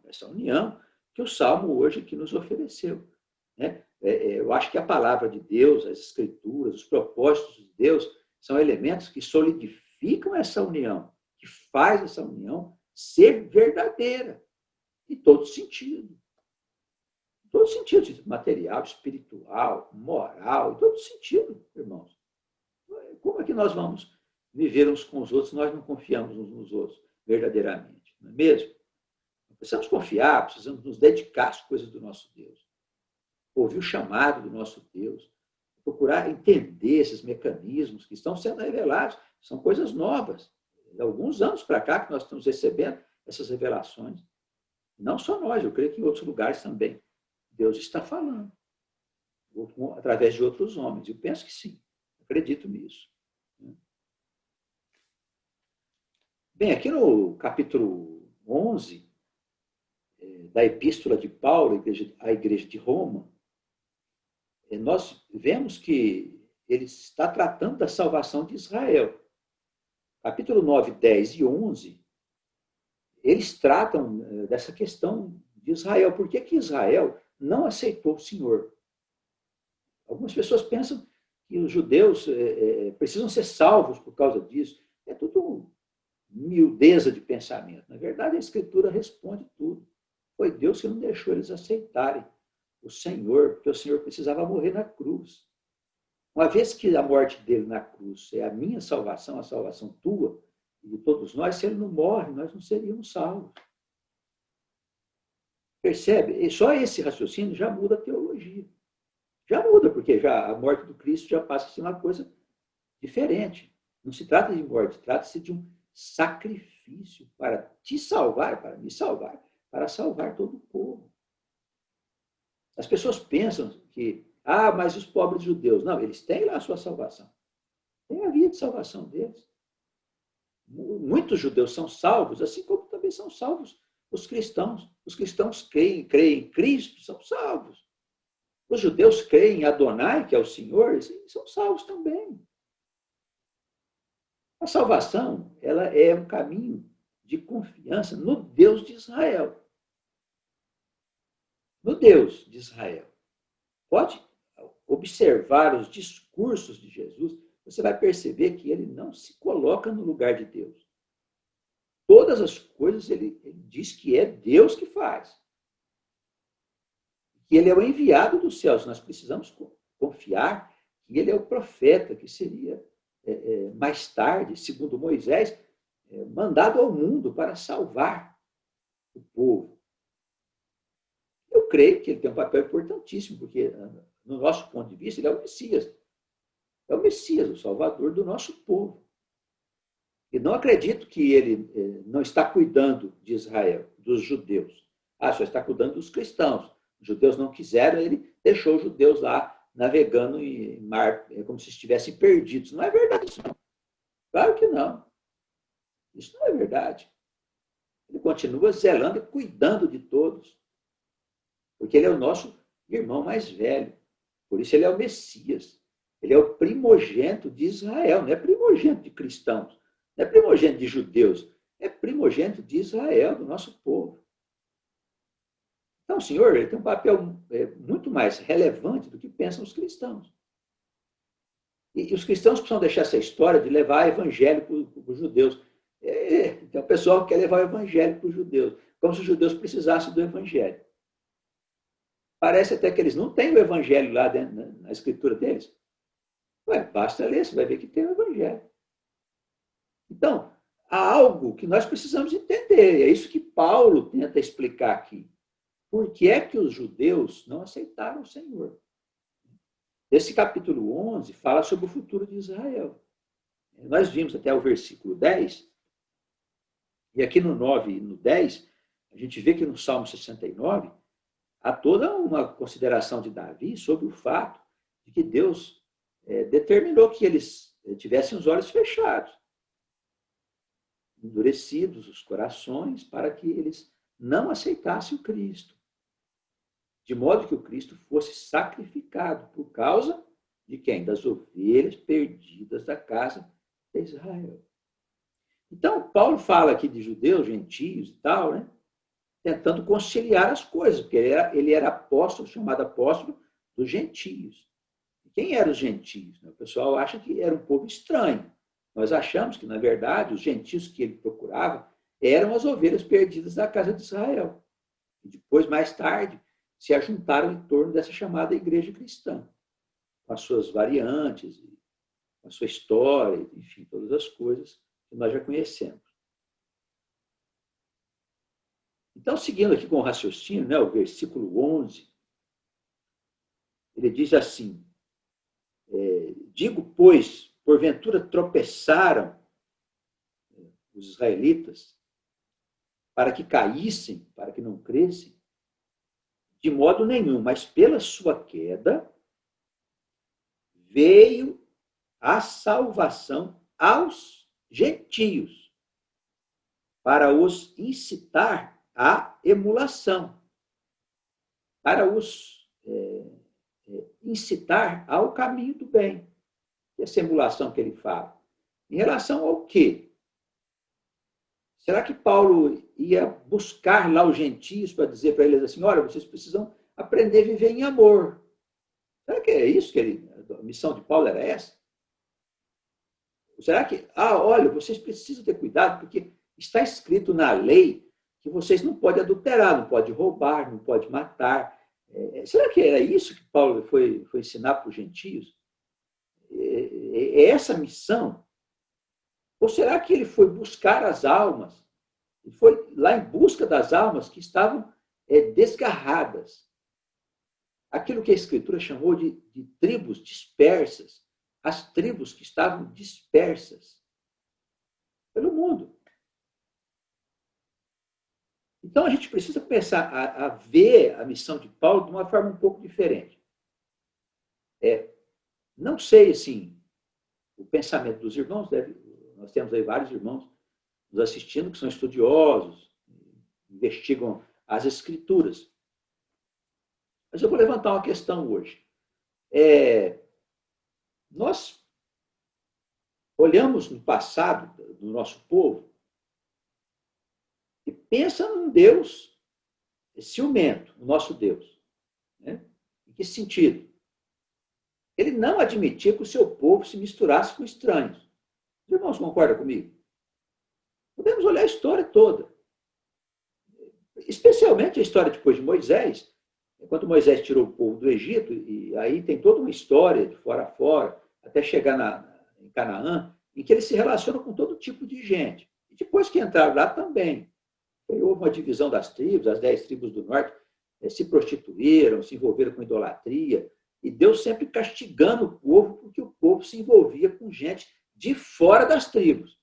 S2: que o Salmo hoje aqui nos ofereceu. Né? Eu acho que a palavra de Deus, as escrituras, os propósitos de Deus, são elementos que solidificam essa união, que faz essa união ser verdadeira, em todo sentido. Em todo sentido, material, espiritual, moral, em todo sentido, irmãos. Como é que nós vamos viver uns com os outros se nós não confiamos uns nos outros verdadeiramente? Não é mesmo? Precisamos confiar, precisamos nos dedicar às coisas do nosso Deus. Ouvir o chamado do nosso Deus. Procurar entender esses mecanismos que estão sendo revelados. São coisas novas. De alguns anos para cá que nós estamos recebendo essas revelações. Não só nós, eu creio que em outros lugares também. Deus está falando. Através de outros homens. Eu penso que sim. Acredito nisso. Bem, aqui no capítulo 11 da Epístola de Paulo à Igreja de Roma, nós vemos que ele está tratando da salvação de Israel. Capítulo 9, 10 e 11, eles tratam dessa questão de Israel. Por que Israel não aceitou o Senhor? Algumas pessoas pensam que os judeus precisam ser salvos por causa disso. É tudo miudeza de pensamento. Na verdade, a Escritura responde tudo. Foi Deus que não deixou eles aceitarem o Senhor, porque o Senhor precisava morrer na cruz. Uma vez que a morte dele na cruz é a minha salvação, a salvação tua e de todos nós, se ele não morre, nós não seríamos salvos. Percebe? E só esse raciocínio já muda a teologia. Já muda, porque já a morte do Cristo já passa a ser uma coisa diferente. Não se trata de morte, trata-se de um sacrifício para te salvar, para me salvar, para salvar todo o povo. As pessoas pensam que, mas os pobres judeus, não, eles têm lá a sua salvação. Tem a via de salvação deles. Muitos judeus são salvos, assim como também são salvos os cristãos. Os cristãos creem em Cristo, são salvos. Os judeus creem em Adonai, que é o Senhor, e são salvos também. A salvação, ela é um caminho de confiança no Deus de Israel. No Deus de Israel. Pode observar os discursos de Jesus, você vai perceber que ele não se coloca no lugar de Deus. Todas as coisas ele diz que é Deus que faz. Que ele é o enviado dos céus. Nós precisamos confiar que ele é o profeta que seria mais tarde, segundo Moisés, mandado ao mundo para salvar o povo. Eu creio que ele tem um papel importantíssimo, porque no nosso ponto de vista, ele é o Messias. É o Messias, o Salvador do nosso povo. E não acredito que ele não está cuidando de Israel, dos judeus. Só está cuidando dos cristãos. Os judeus não quiseram, ele deixou os judeus lá navegando em mar, como se estivessem perdidos. Não é verdade isso, não. Claro que não. Isso não é verdade. Ele continua zelando e cuidando de todos. Porque ele é o nosso irmão mais velho. Por isso ele é o Messias. Ele é o primogênito de Israel, não é primogênito de cristãos, não é primogênito de judeus, é primogênito de Israel, do nosso povo. Então, o Senhor ele tem um papel muito mais relevante do que pensam os cristãos. E os cristãos precisam deixar essa história de levar o evangelho para os judeus. Tem o pessoal que quer levar o evangelho para os judeus, como se os judeus precisassem do evangelho. Parece até que eles não têm o evangelho lá dentro, na escritura deles. Basta ler, você vai ver que tem o evangelho. Então, há algo que nós precisamos entender. É isso que Paulo tenta explicar aqui. Por que é que os judeus não aceitaram o Senhor? Esse capítulo 11 fala sobre o futuro de Israel. Nós vimos até o versículo 10, e aqui no 9 e no 10, a gente vê que no Salmo 69, há toda uma consideração de Davi sobre o fato de que Deus determinou que eles tivessem os olhos fechados, endurecidos os corações, para que eles não aceitassem o Cristo, de modo que o Cristo fosse sacrificado por causa de quem? Das ovelhas perdidas da casa de Israel. Então, Paulo fala aqui de judeus, gentios e tal, né? Tentando conciliar as coisas, porque ele era apóstolo, chamado apóstolo dos gentios. Quem eram os gentios? O pessoal acha que era um povo estranho. Nós achamos que, na verdade, os gentios que ele procurava eram as ovelhas perdidas da casa de Israel. E depois, mais tarde, se ajuntaram em torno dessa chamada igreja cristã, com as suas variantes, com a sua história, enfim, todas as coisas que nós já conhecemos. Então, seguindo aqui com o raciocínio, né, o versículo 11, ele diz assim, digo, pois, porventura tropeçaram os israelitas para que caíssem, para que não crescem? De modo nenhum, mas pela sua queda veio a salvação aos gentios, para os incitar à emulação, para os incitar ao caminho do bem. E essa emulação que ele fala? Em relação ao quê? Será que Paulo ia buscar lá os gentios para dizer para eles assim, olha, vocês precisam aprender a viver em amor? Será que é isso que a missão de Paulo era essa? Será que, olha, vocês precisam ter cuidado, porque está escrito na lei que vocês não podem adulterar, não podem roubar, não podem matar. Será que era isso que Paulo foi ensinar para os gentios? É essa missão? Ou será que ele foi buscar as almas? E foi lá em busca das almas que estavam desgarradas. Aquilo que a Escritura chamou de tribos dispersas. As tribos que estavam dispersas pelo mundo. Então, a gente precisa começar a ver a missão de Paulo de uma forma um pouco diferente. Não sei, assim, o pensamento dos irmãos, nós temos aí vários irmãos nos assistindo que são estudiosos, investigam as Escrituras. Mas eu vou levantar uma questão hoje. Nós olhamos no passado do nosso povo e pensa num Deus ciumento, o nosso Deus. Né? Em que sentido? Ele não admitia que o seu povo se misturasse com estranhos. Os irmãos concordam comigo? Podemos olhar a história toda. Especialmente a história depois de Moisés, enquanto Moisés tirou o povo do Egito, e aí tem toda uma história de fora a fora, até chegar em Canaã, em que eles se relacionam com todo tipo de gente. E depois que entraram lá também, houve uma divisão das tribos, as 10 tribos do norte se prostituíram, se envolveram com idolatria, E Deus sempre castigando o povo, porque o povo se envolvia com gente de fora das tribos.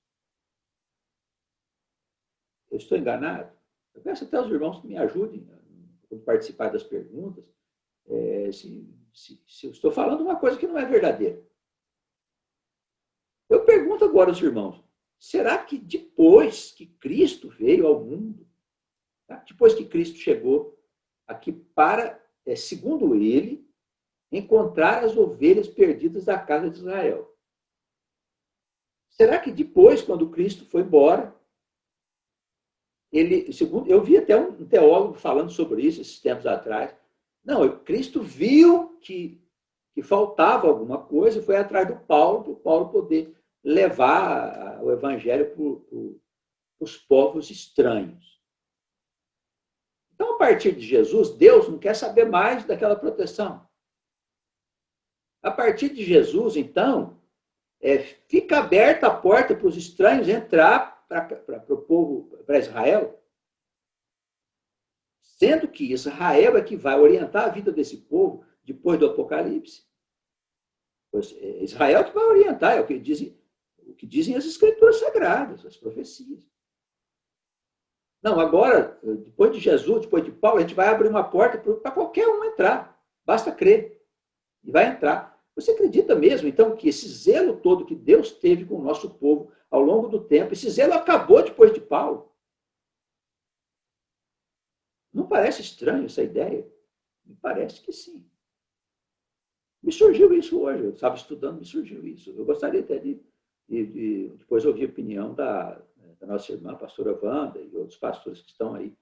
S2: Eu estou enganado? Eu peço até aos irmãos que me ajudem a participar das perguntas, se eu estou falando uma coisa que não é verdadeira. Eu pergunto agora aos irmãos, será que depois que Cristo veio ao mundo, tá? Depois que Cristo chegou aqui para, segundo ele, encontrar as ovelhas perdidas da casa de Israel, será que depois, quando Cristo foi embora, ele, segundo, eu vi até um teólogo falando sobre isso esses tempos atrás, não, Cristo viu que faltava alguma coisa e foi atrás do Paulo, para o Paulo poder levar o evangelho para os povos estranhos. Então, a partir de Jesus, Deus não quer saber mais daquela proteção. A partir de Jesus, então, fica aberta a porta para os estranhos entrar para o povo, para Israel, sendo que Israel é que vai orientar a vida desse povo depois do Apocalipse. Israel é que vai orientar, é o que dizem as escrituras sagradas, as profecias. Não, agora, depois de Jesus, depois de Paulo, a gente vai abrir uma porta para qualquer um entrar. Basta crer. E vai entrar. Você acredita mesmo, então, que esse zelo todo que Deus teve com o nosso povo ao longo do tempo, esse zelo acabou depois de Paulo? Não parece estranho essa ideia? Me parece que sim. Me surgiu isso hoje, eu estava estudando, me surgiu isso. Eu gostaria até de depois ouvir a opinião da nossa irmã, a pastora Wanda, e outros pastores que estão aí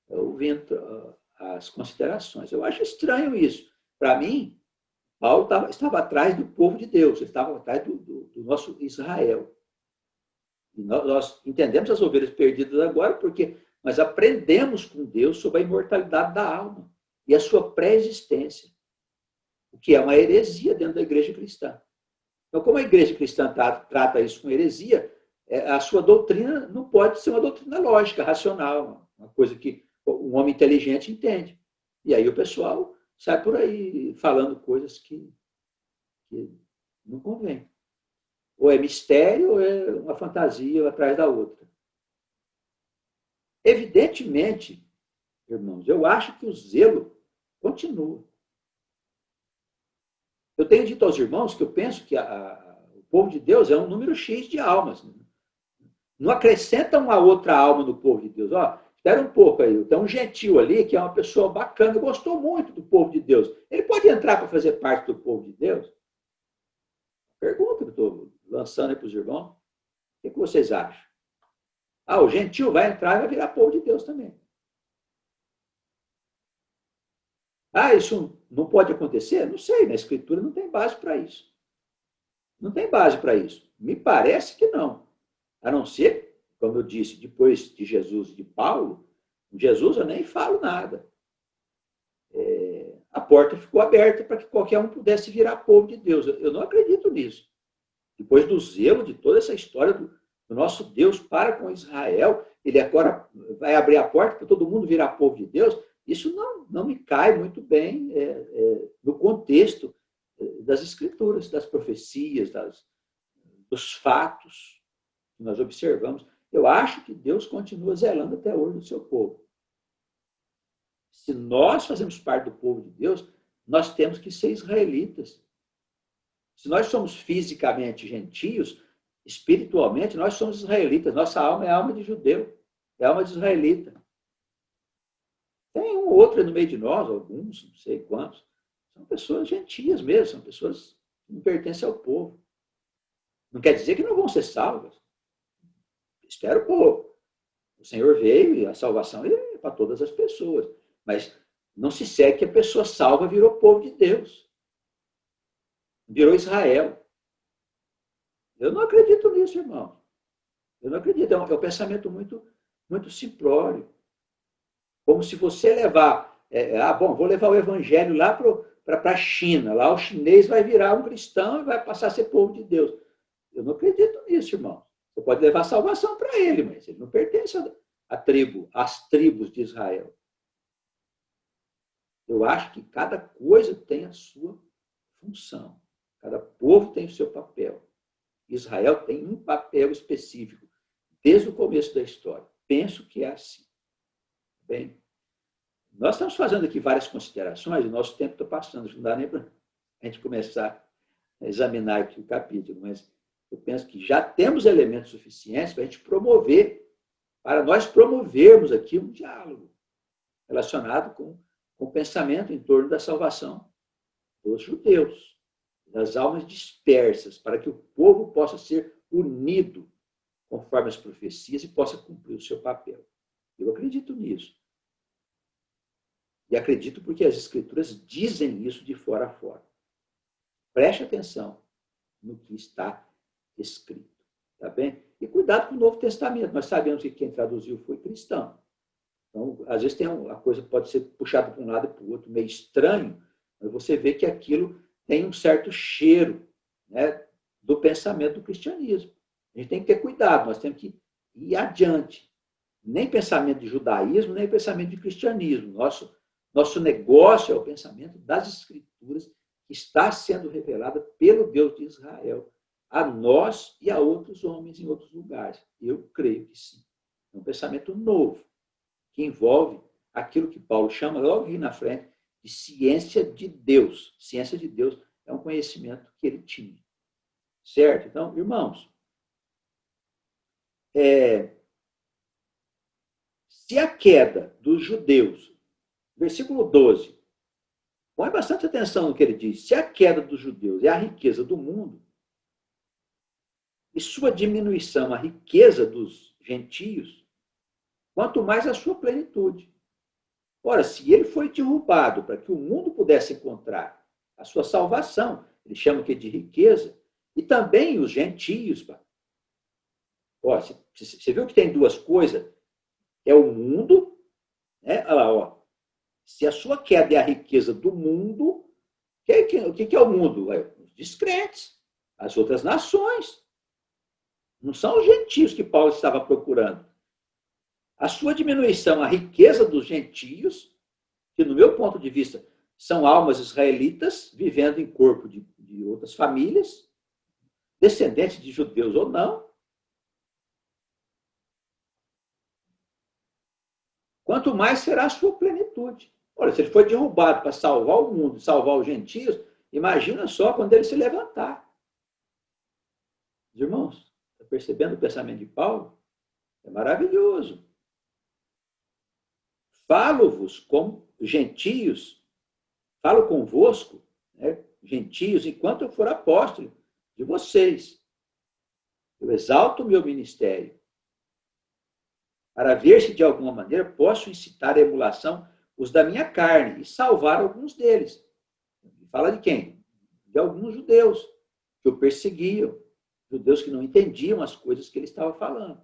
S2: ouvindo as considerações. Eu acho estranho isso. Para mim, Paulo estava atrás do povo de Deus, ele estava atrás do nosso Israel. E nós entendemos as ovelhas perdidas agora porque nós aprendemos com Deus sobre a imortalidade da alma e a sua pré-existência, o que é uma heresia dentro da igreja cristã. Então, como a igreja cristã trata isso com heresia, a sua doutrina não pode ser uma doutrina lógica, racional, uma coisa que um homem inteligente entende. E aí o pessoal sai por aí falando coisas que não convém. Ou é mistério, ou é uma fantasia atrás da outra. Evidentemente, irmãos, eu acho que o zelo continua. Eu tenho dito aos irmãos que eu penso que o povo de Deus é um número X de almas. Não acrescenta uma outra alma no povo de Deus. Espera um pouco aí, tem um gentil ali que é uma pessoa bacana, gostou muito do povo de Deus. Ele pode entrar para fazer parte do povo de Deus? Pergunta que eu estou lançando aí para os irmãos. O que vocês acham? O gentil vai entrar e vai virar povo de Deus também. Isso não pode acontecer? Não sei, na Escritura não tem base para isso. Não tem base para isso. Me parece que não. A não ser, como eu disse, depois de Jesus e de Paulo, Jesus eu nem falo nada. A porta ficou aberta para que qualquer um pudesse virar povo de Deus. Eu não acredito nisso. Depois do zelo de toda essa história do nosso Deus para com Israel, ele agora vai abrir a porta para todo mundo virar povo de Deus. Isso não me cai muito bem no contexto das escrituras, das profecias, dos fatos que nós observamos. Eu acho que Deus continua zelando até hoje do seu povo. Se nós fazemos parte do povo de Deus, nós temos que ser israelitas. Se nós somos fisicamente gentios, espiritualmente, nós somos israelitas. Nossa alma é alma de judeu, é alma de israelita. Tem um ou outro no meio de nós, alguns, não sei quantos, são pessoas gentias mesmo, são pessoas que não pertencem ao povo. Não quer dizer que não vão ser salvas. Espero pouco. O Senhor veio e a salvação é para todas as pessoas. Mas não se segue que a pessoa salva virou povo de Deus. Virou Israel. Eu não acredito nisso, irmão. Eu não acredito. É um pensamento muito, muito simplório. Como se você levar... vou levar o evangelho lá para a China. Lá o chinês vai virar um cristão e vai passar a ser povo de Deus. Eu não acredito nisso, irmão. Você pode levar salvação para ele, mas ele não pertence às tribos de Israel. Eu acho que cada coisa tem a sua função. Cada povo tem o seu papel. Israel tem um papel específico, desde o começo da história. Penso que é assim. Bem, nós estamos fazendo aqui várias considerações, o nosso tempo está passando, não dá nem para a gente começar a examinar aqui o capítulo, mas eu penso que já temos elementos suficientes para a gente promover, para nós promovermos aqui um diálogo relacionado com o pensamento em torno da salvação dos judeus, das almas dispersas, para que o povo possa ser unido conforme as profecias e possa cumprir o seu papel. Eu acredito nisso. E acredito porque as Escrituras dizem isso de fora a fora. Preste atenção no que está escrito. Tá bem? E cuidado com o Novo Testamento. Nós sabemos que quem traduziu foi cristão. Então, às vezes a coisa pode ser puxada para um lado e para o outro, meio estranho, mas você vê que aquilo tem um certo cheiro, né, do pensamento do cristianismo. A gente tem que ter cuidado, nós temos que ir adiante. Nem pensamento de judaísmo, nem pensamento de cristianismo. Nosso negócio é o pensamento das Escrituras que está sendo revelada pelo Deus de Israel a nós e a outros homens em outros lugares. Eu creio que sim. É um pensamento novo, que envolve aquilo que Paulo chama, logo aqui na frente, de ciência de Deus. Ciência de Deus é um conhecimento que ele tinha. Certo? Então, irmãos, se a queda dos judeus, versículo 12, põe bastante atenção no que ele diz. Se a queda dos judeus é a riqueza do mundo, e sua diminuição, a riqueza dos gentios, quanto mais a sua plenitude. Ora, se ele foi derrubado para que o mundo pudesse encontrar a sua salvação, ele chama que de riqueza, e também os gentios. Ó, você viu que tem duas coisas? É o mundo, né? Olha lá, ó. Se a sua queda é a riqueza do mundo, o que é o mundo? Os descrentes, as outras nações. Não são os gentios que Paulo estava procurando. A sua diminuição, a riqueza dos gentios, que, no meu ponto de vista, são almas israelitas vivendo em corpo de outras famílias, descendentes de judeus ou não. Quanto mais será a sua plenitude. Olha, se ele foi derrubado para salvar o mundo, salvar os gentios, imagina só quando ele se levantar. Irmãos, está percebendo o pensamento de Paulo? É maravilhoso. Falo-vos como gentios, falo convosco, né, gentios, enquanto eu for apóstolo de vocês. Eu exalto o meu ministério, para ver se de alguma maneira posso incitar a emulação os da minha carne e salvar alguns deles. Fala de quem? De alguns judeus que o perseguiam, judeus que não entendiam as coisas que ele estava falando.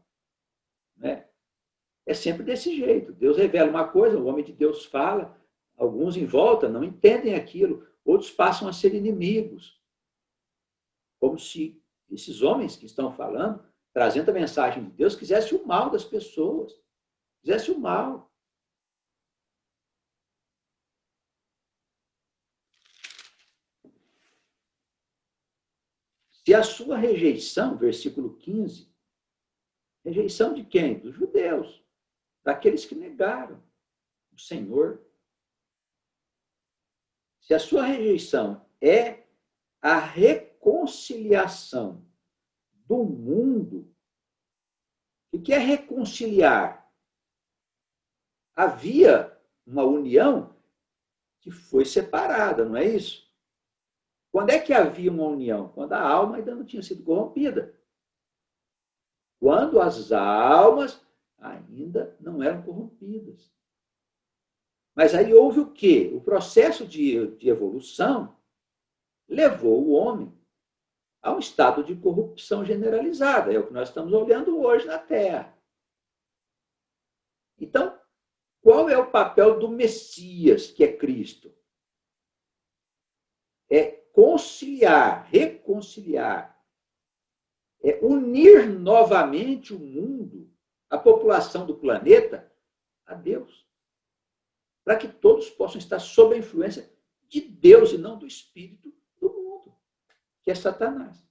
S2: Né? É sempre desse jeito. Deus revela uma coisa, o homem de Deus fala, alguns em volta não entendem aquilo, outros passam a ser inimigos. Como se esses homens que estão falando, trazendo a mensagem de Deus, quisessem o mal das pessoas. Quisessem o mal. Se a sua rejeição, versículo 15, rejeição de quem? Dos judeus, daqueles que negaram o Senhor. Se a sua rejeição é a reconciliação do mundo, o que é reconciliar? Havia uma união que foi separada, não é isso? Quando é que havia uma união? Quando a alma ainda não tinha sido corrompida. Quando as almas ainda não eram corrompidas. Mas aí houve o quê? O processo de evolução levou o homem a um estado de corrupção generalizada. É o que nós estamos olhando hoje na Terra. Então, qual é o papel do Messias, que é Cristo? É conciliar, reconciliar, é unir novamente o mundo, a população do planeta, a Deus. Para que todos possam estar sob a influência de Deus e não do espírito do que é Satanás.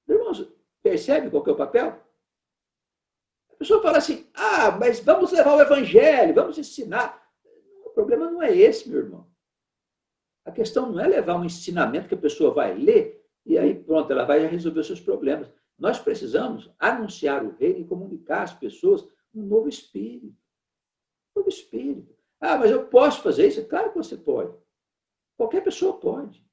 S2: Irmãos, percebe qual que é o papel? A pessoa fala assim, mas vamos levar o evangelho, vamos ensinar. O problema não é esse, meu irmão. A questão não é levar um ensinamento que a pessoa vai ler e aí pronto, ela vai resolver os seus problemas. Nós precisamos anunciar o reino e comunicar às pessoas um novo espírito. Um novo espírito. Mas eu posso fazer isso? Claro que você pode. Qualquer pessoa pode.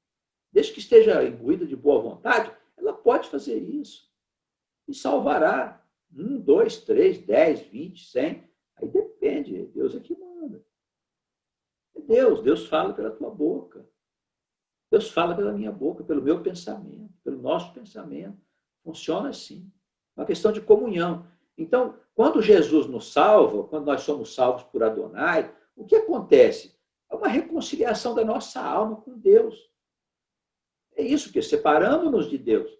S2: Desde que esteja imbuída de boa vontade, ela pode fazer isso. E salvará 1, 2, 3, 10, 20, 100. Aí depende. Deus é que manda. É Deus. Deus fala pela tua boca. Deus fala pela minha boca, pelo meu pensamento, pelo nosso pensamento. Funciona assim. É uma questão de comunhão. Então, quando Jesus nos salva, quando nós somos salvos por Adonai, o que acontece? É uma reconciliação da nossa alma com Deus. É isso que separamos-nos de Deus.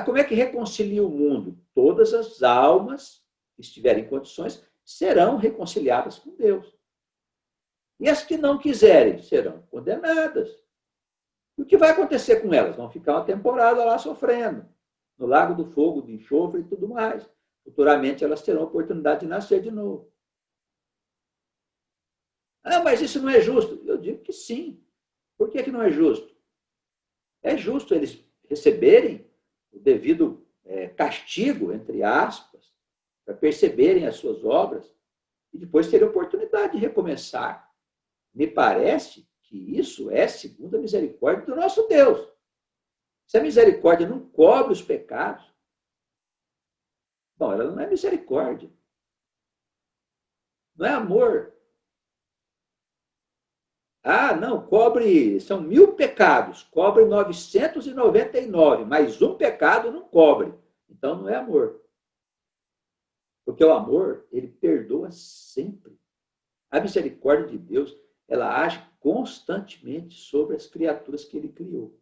S2: Como é que reconcilia o mundo? Todas as almas que estiverem em condições serão reconciliadas com Deus. E as que não quiserem serão condenadas. E o que vai acontecer com elas? Vão ficar uma temporada lá sofrendo, no lago do fogo, do enxofre e tudo mais. Futuramente elas terão a oportunidade de nascer de novo. Mas isso não é justo. Eu digo que sim. Por que não é justo? É justo eles receberem o devido castigo, entre aspas, para perceberem as suas obras e depois terem a oportunidade de recomeçar. Me parece que isso é segundo a misericórdia do nosso Deus. Se a misericórdia não cobre os pecados, bom, ela não é misericórdia. Não é amor. Não, são 1000 pecados, cobre 999, mas um pecado não cobre. Então não é amor. Porque o amor, ele perdoa sempre. A misericórdia de Deus, ela age constantemente sobre as criaturas que ele criou.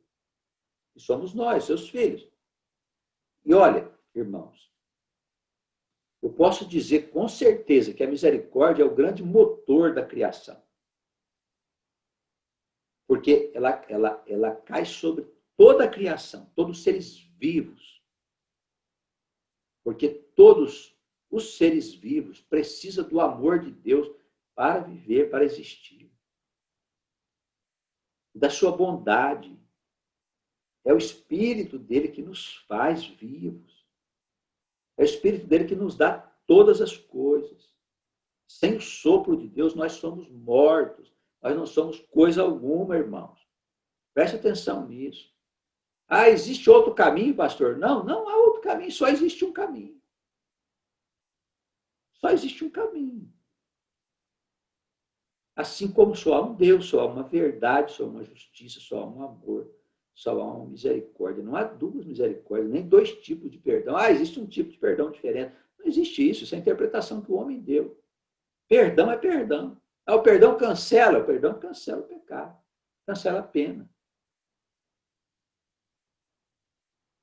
S2: E somos nós, seus filhos. E olha, irmãos, eu posso dizer com certeza que a misericórdia é o grande motor da criação. Porque ela cai sobre toda a criação, todos os seres vivos. Porque todos os seres vivos precisam do amor de Deus para viver, para existir. Da sua bondade. É o Espírito dele que nos faz vivos. É o Espírito dele que nos dá todas as coisas. Sem o sopro de Deus, nós somos mortos. Nós não somos coisa alguma, irmãos. Preste atenção nisso. Existe outro caminho, pastor? Não, não há outro caminho, só existe um caminho. Só existe um caminho. Assim como só há um Deus, só há uma verdade, só há uma justiça, só há um amor, só há uma misericórdia. Não há duas misericórdias, nem dois tipos de perdão. Existe um tipo de perdão diferente. Não existe isso, isso é a interpretação que o homem deu. Perdão é perdão. O perdão cancela o pecado, cancela a pena.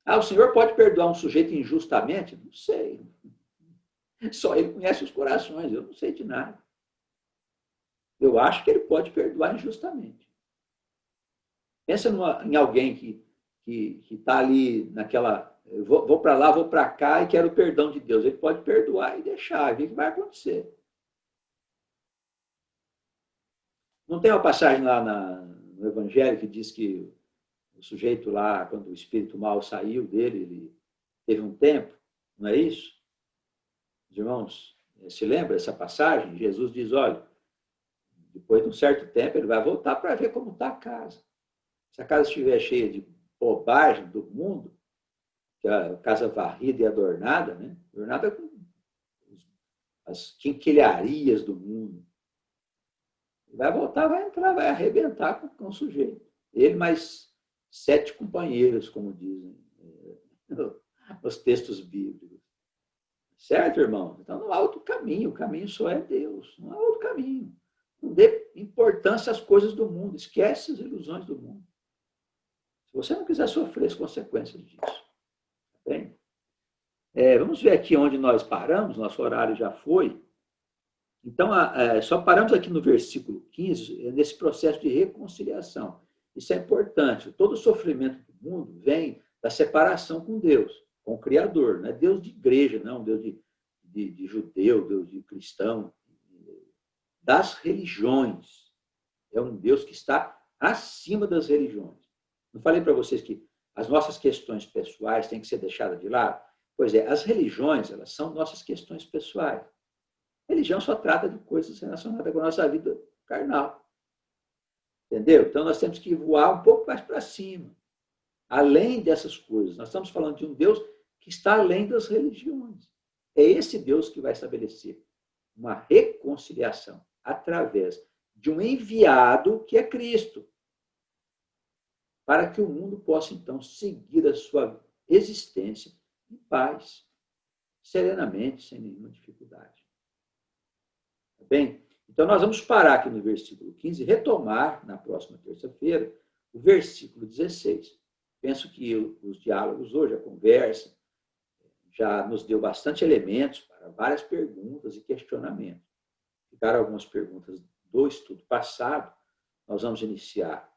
S2: O Senhor pode perdoar um sujeito injustamente? Não sei. Só ele conhece os corações, eu não sei de nada. Eu acho que ele pode perdoar injustamente. Pensa em alguém que está ali naquela, vou para lá, vou para cá e quero o perdão de Deus. Ele pode perdoar e deixar, ver o que vai acontecer. Não tem uma passagem lá no Evangelho que diz que o sujeito lá, quando o espírito mal saiu dele, ele teve um tempo, não é isso? Os irmãos, se lembra essa passagem? Jesus diz, olha, depois de um certo tempo ele vai voltar para ver como está a casa. Se a casa estiver cheia de bobagem do mundo, que é a casa varrida e adornada, né? Adornada com as quinquilharias do mundo. Vai voltar, vai entrar, vai arrebentar com o sujeito. Ele mais 7 companheiros, como dizem os textos bíblicos. Certo, irmão? Então não há outro caminho, o caminho só é Deus. Não há outro caminho. Não dê importância às coisas do mundo, esquece as ilusões do mundo. Se você não quiser sofrer as consequências disso. Tá bem? Vamos ver aqui onde nós paramos, nosso horário já foi. Então, só paramos aqui no versículo 15, nesse processo de reconciliação. Isso é importante. Todo sofrimento do mundo vem da separação com Deus, com o Criador. Não é Deus de igreja, não, Deus de judeu, Deus de cristão, das religiões. É um Deus que está acima das religiões. Não falei para vocês que as nossas questões pessoais têm que ser deixadas de lado? Pois é, as religiões, elas são nossas questões pessoais. A religião só trata de coisas relacionadas com a nossa vida carnal. Entendeu? Então, nós temos que voar um pouco mais para cima. Além dessas coisas. Nós estamos falando de um Deus que está além das religiões. É esse Deus que vai estabelecer uma reconciliação através de um enviado que é Cristo, para que o mundo possa, então, seguir a sua existência em paz, serenamente, sem nenhuma dificuldade. Tá bem? Então, nós vamos parar aqui no versículo 15 e retomar, na próxima terça-feira, o versículo 16. Penso que os diálogos hoje, a conversa, já nos deu bastante elementos para várias perguntas e questionamentos. Ficaram algumas perguntas do estudo passado, nós vamos iniciar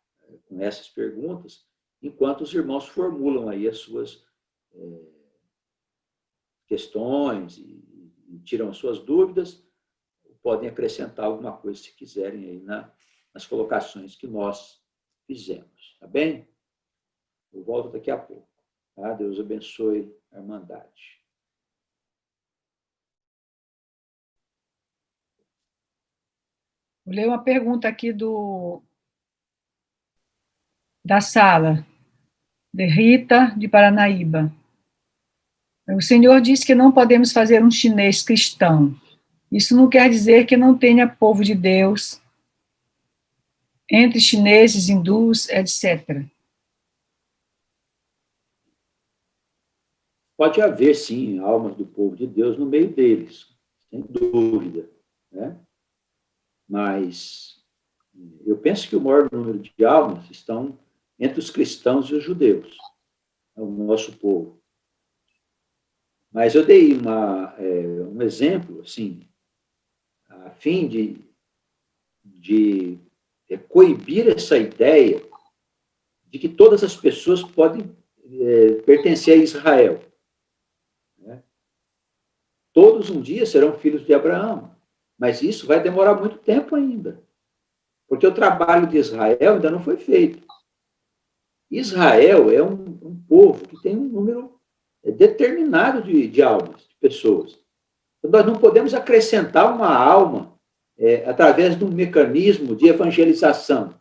S2: com essas perguntas, enquanto os irmãos formulam aí as suas questões e tiram as suas dúvidas, podem acrescentar alguma coisa se quiserem aí nas colocações que nós fizemos, tá bem? Eu volto daqui a pouco, tá? Deus abençoe a Irmandade.
S1: Vou ler uma pergunta aqui da sala, de Rita, de Paranaíba. O Senhor disse que não podemos fazer um chinês cristão. Isso não quer dizer que não tenha povo de Deus entre chineses, hindus, etc.
S2: Pode haver, sim, almas do povo de Deus no meio deles, sem dúvida, né? Mas eu penso que o maior número de almas estão entre os cristãos e os judeus, é o nosso povo. Mas eu dei um exemplo, assim, a fim de coibir essa ideia de que todas as pessoas podem pertencer a Israel. Né? Todos um dia serão filhos de Abraão, mas isso vai demorar muito tempo ainda, porque o trabalho de Israel ainda não foi feito. Israel é um povo que tem um número determinado de almas, de pessoas. Então, nós não podemos acrescentar uma alma através de um mecanismo de evangelização.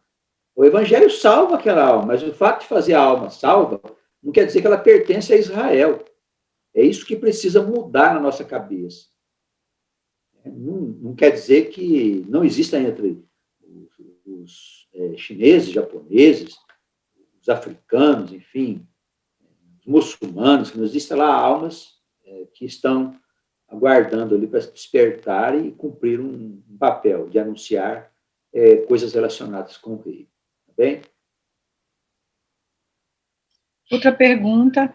S2: O evangelho salva aquela alma, mas o fato de fazer a alma salva não quer dizer que ela pertence a Israel. É isso que precisa mudar na nossa cabeça. Não quer dizer que não exista entre os chineses, japoneses, os africanos, enfim, os muçulmanos, que não existem lá almas que estão aguardando ali para despertar e cumprir um papel de anunciar coisas relacionadas com o rei. Tá bem?
S1: Outra pergunta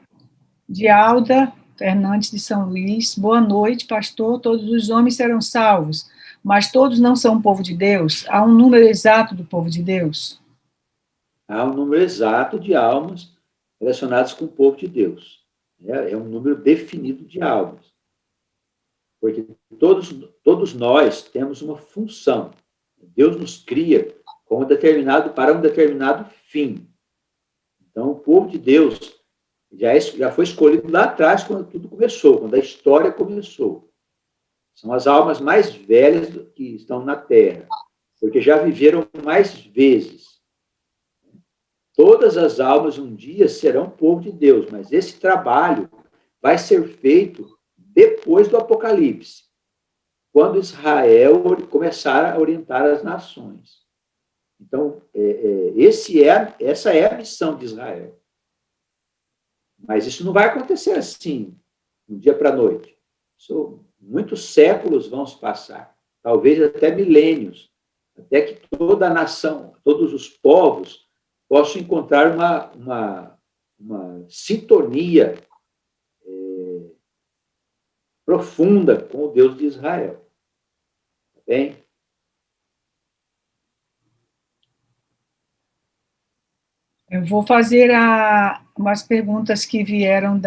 S1: de Alda Fernandes de São Luís. Boa noite, pastor. Todos os homens serão salvos, mas todos não são povo de Deus? Há um número exato do povo de Deus?
S2: Há um número exato de almas relacionadas com o povo de Deus. É um número definido de almas. Porque todos nós temos uma função. Deus nos cria para um determinado fim. Então, o povo de Deus já foi escolhido lá atrás, quando tudo começou, quando a história começou. São as almas mais velhas que estão na Terra, porque já viveram mais vezes. Todas as almas um dia serão povo de Deus, mas esse trabalho vai ser feito depois do Apocalipse, quando Israel começar a orientar as nações. Então, essa é a missão de Israel. Mas isso não vai acontecer assim, de um dia para a noite. Muitos séculos vão se passar, talvez até milênios, até que toda a nação, todos os povos possam encontrar uma sintonia profunda com o Deus de Israel. Tá bem?
S1: Eu vou fazer umas perguntas que vieram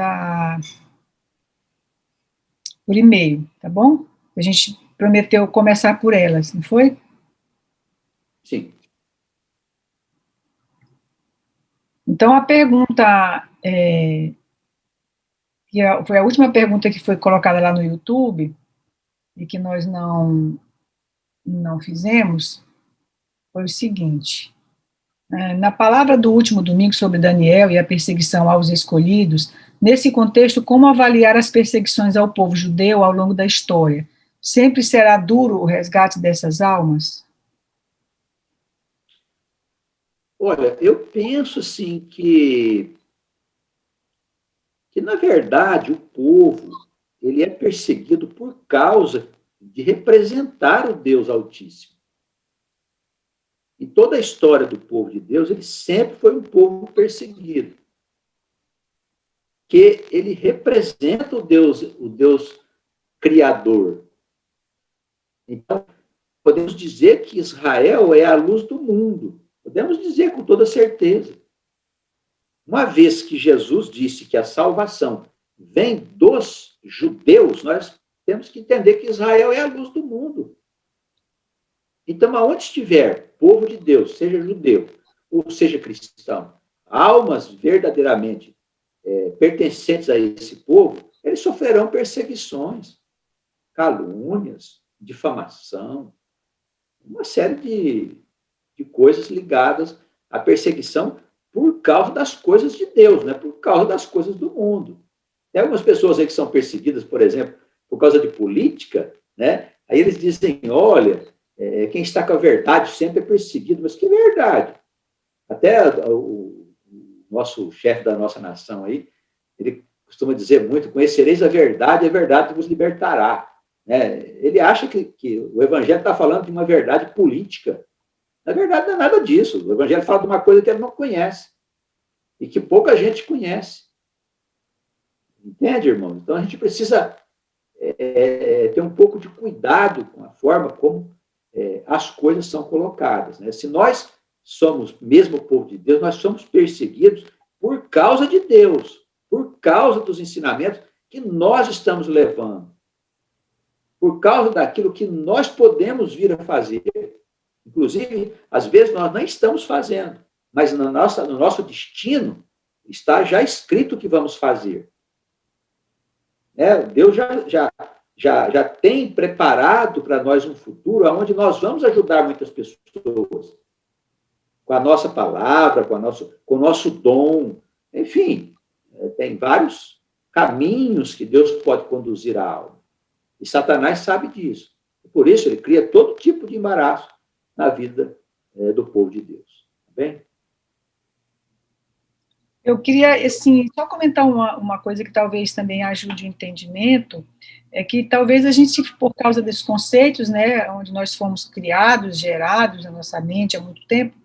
S1: por e-mail, tá bom? A gente prometeu começar por elas, não foi?
S2: Sim.
S1: Então, a pergunta, foi a última pergunta que foi colocada lá no YouTube, e que nós não fizemos, foi o seguinte: na palavra do último domingo sobre Daniel e a perseguição aos escolhidos, nesse contexto, como avaliar as perseguições ao povo judeu ao longo da história? Sempre será duro o resgate dessas almas?
S2: Olha, eu penso assim que na verdade o povo ele é perseguido por causa de representar o Deus Altíssimo. E toda a história do povo de Deus, ele sempre foi um povo perseguido, que ele representa o Deus criador. Então, podemos dizer que Israel é a luz do mundo. Podemos dizer com toda certeza. Uma vez que Jesus disse que a salvação vem dos judeus, nós temos que entender que Israel é a luz do mundo. Então, aonde estiver povo de Deus, seja judeu ou seja cristão, almas verdadeiramente pertencentes a esse povo, eles sofrerão perseguições, calúnias, difamação, uma série de coisas ligadas à perseguição por causa das coisas de Deus, né? Por causa das coisas do mundo. Tem algumas pessoas aí que são perseguidas, por exemplo, por causa de política, né? Aí eles dizem, olha, quem está com a verdade sempre é perseguido, mas que verdade? Até o nosso chefe da nossa nação aí, ele costuma dizer muito, conhecereis a verdade vos libertará. Né? Ele acha que o evangelho está falando de uma verdade política. Na verdade, não é nada disso. O evangelho fala de uma coisa que ele não conhece e que pouca gente conhece. Entende, irmão? Então, a gente precisa ter um pouco de cuidado com a forma como as coisas são colocadas. Né? Se nós somos mesmo o povo de Deus, nós somos perseguidos por causa de Deus, por causa dos ensinamentos que nós estamos levando, por causa daquilo que nós podemos vir a fazer. Inclusive, às vezes nós nem estamos fazendo, mas no nosso destino está já escrito o que vamos fazer. Deus já tem preparado para nós um futuro onde nós vamos ajudar muitas pessoas. Com a nossa palavra, com o nosso dom. Enfim, tem vários caminhos que Deus pode conduzir a alma. E Satanás sabe disso. Por isso, ele cria todo tipo de embaraço na vida do povo de Deus. Tá bem?
S1: Eu queria, assim, só comentar uma coisa que talvez também ajude o entendimento, é que talvez a gente, por causa desses conceitos, né, onde nós fomos criados, gerados na nossa mente há muito tempo,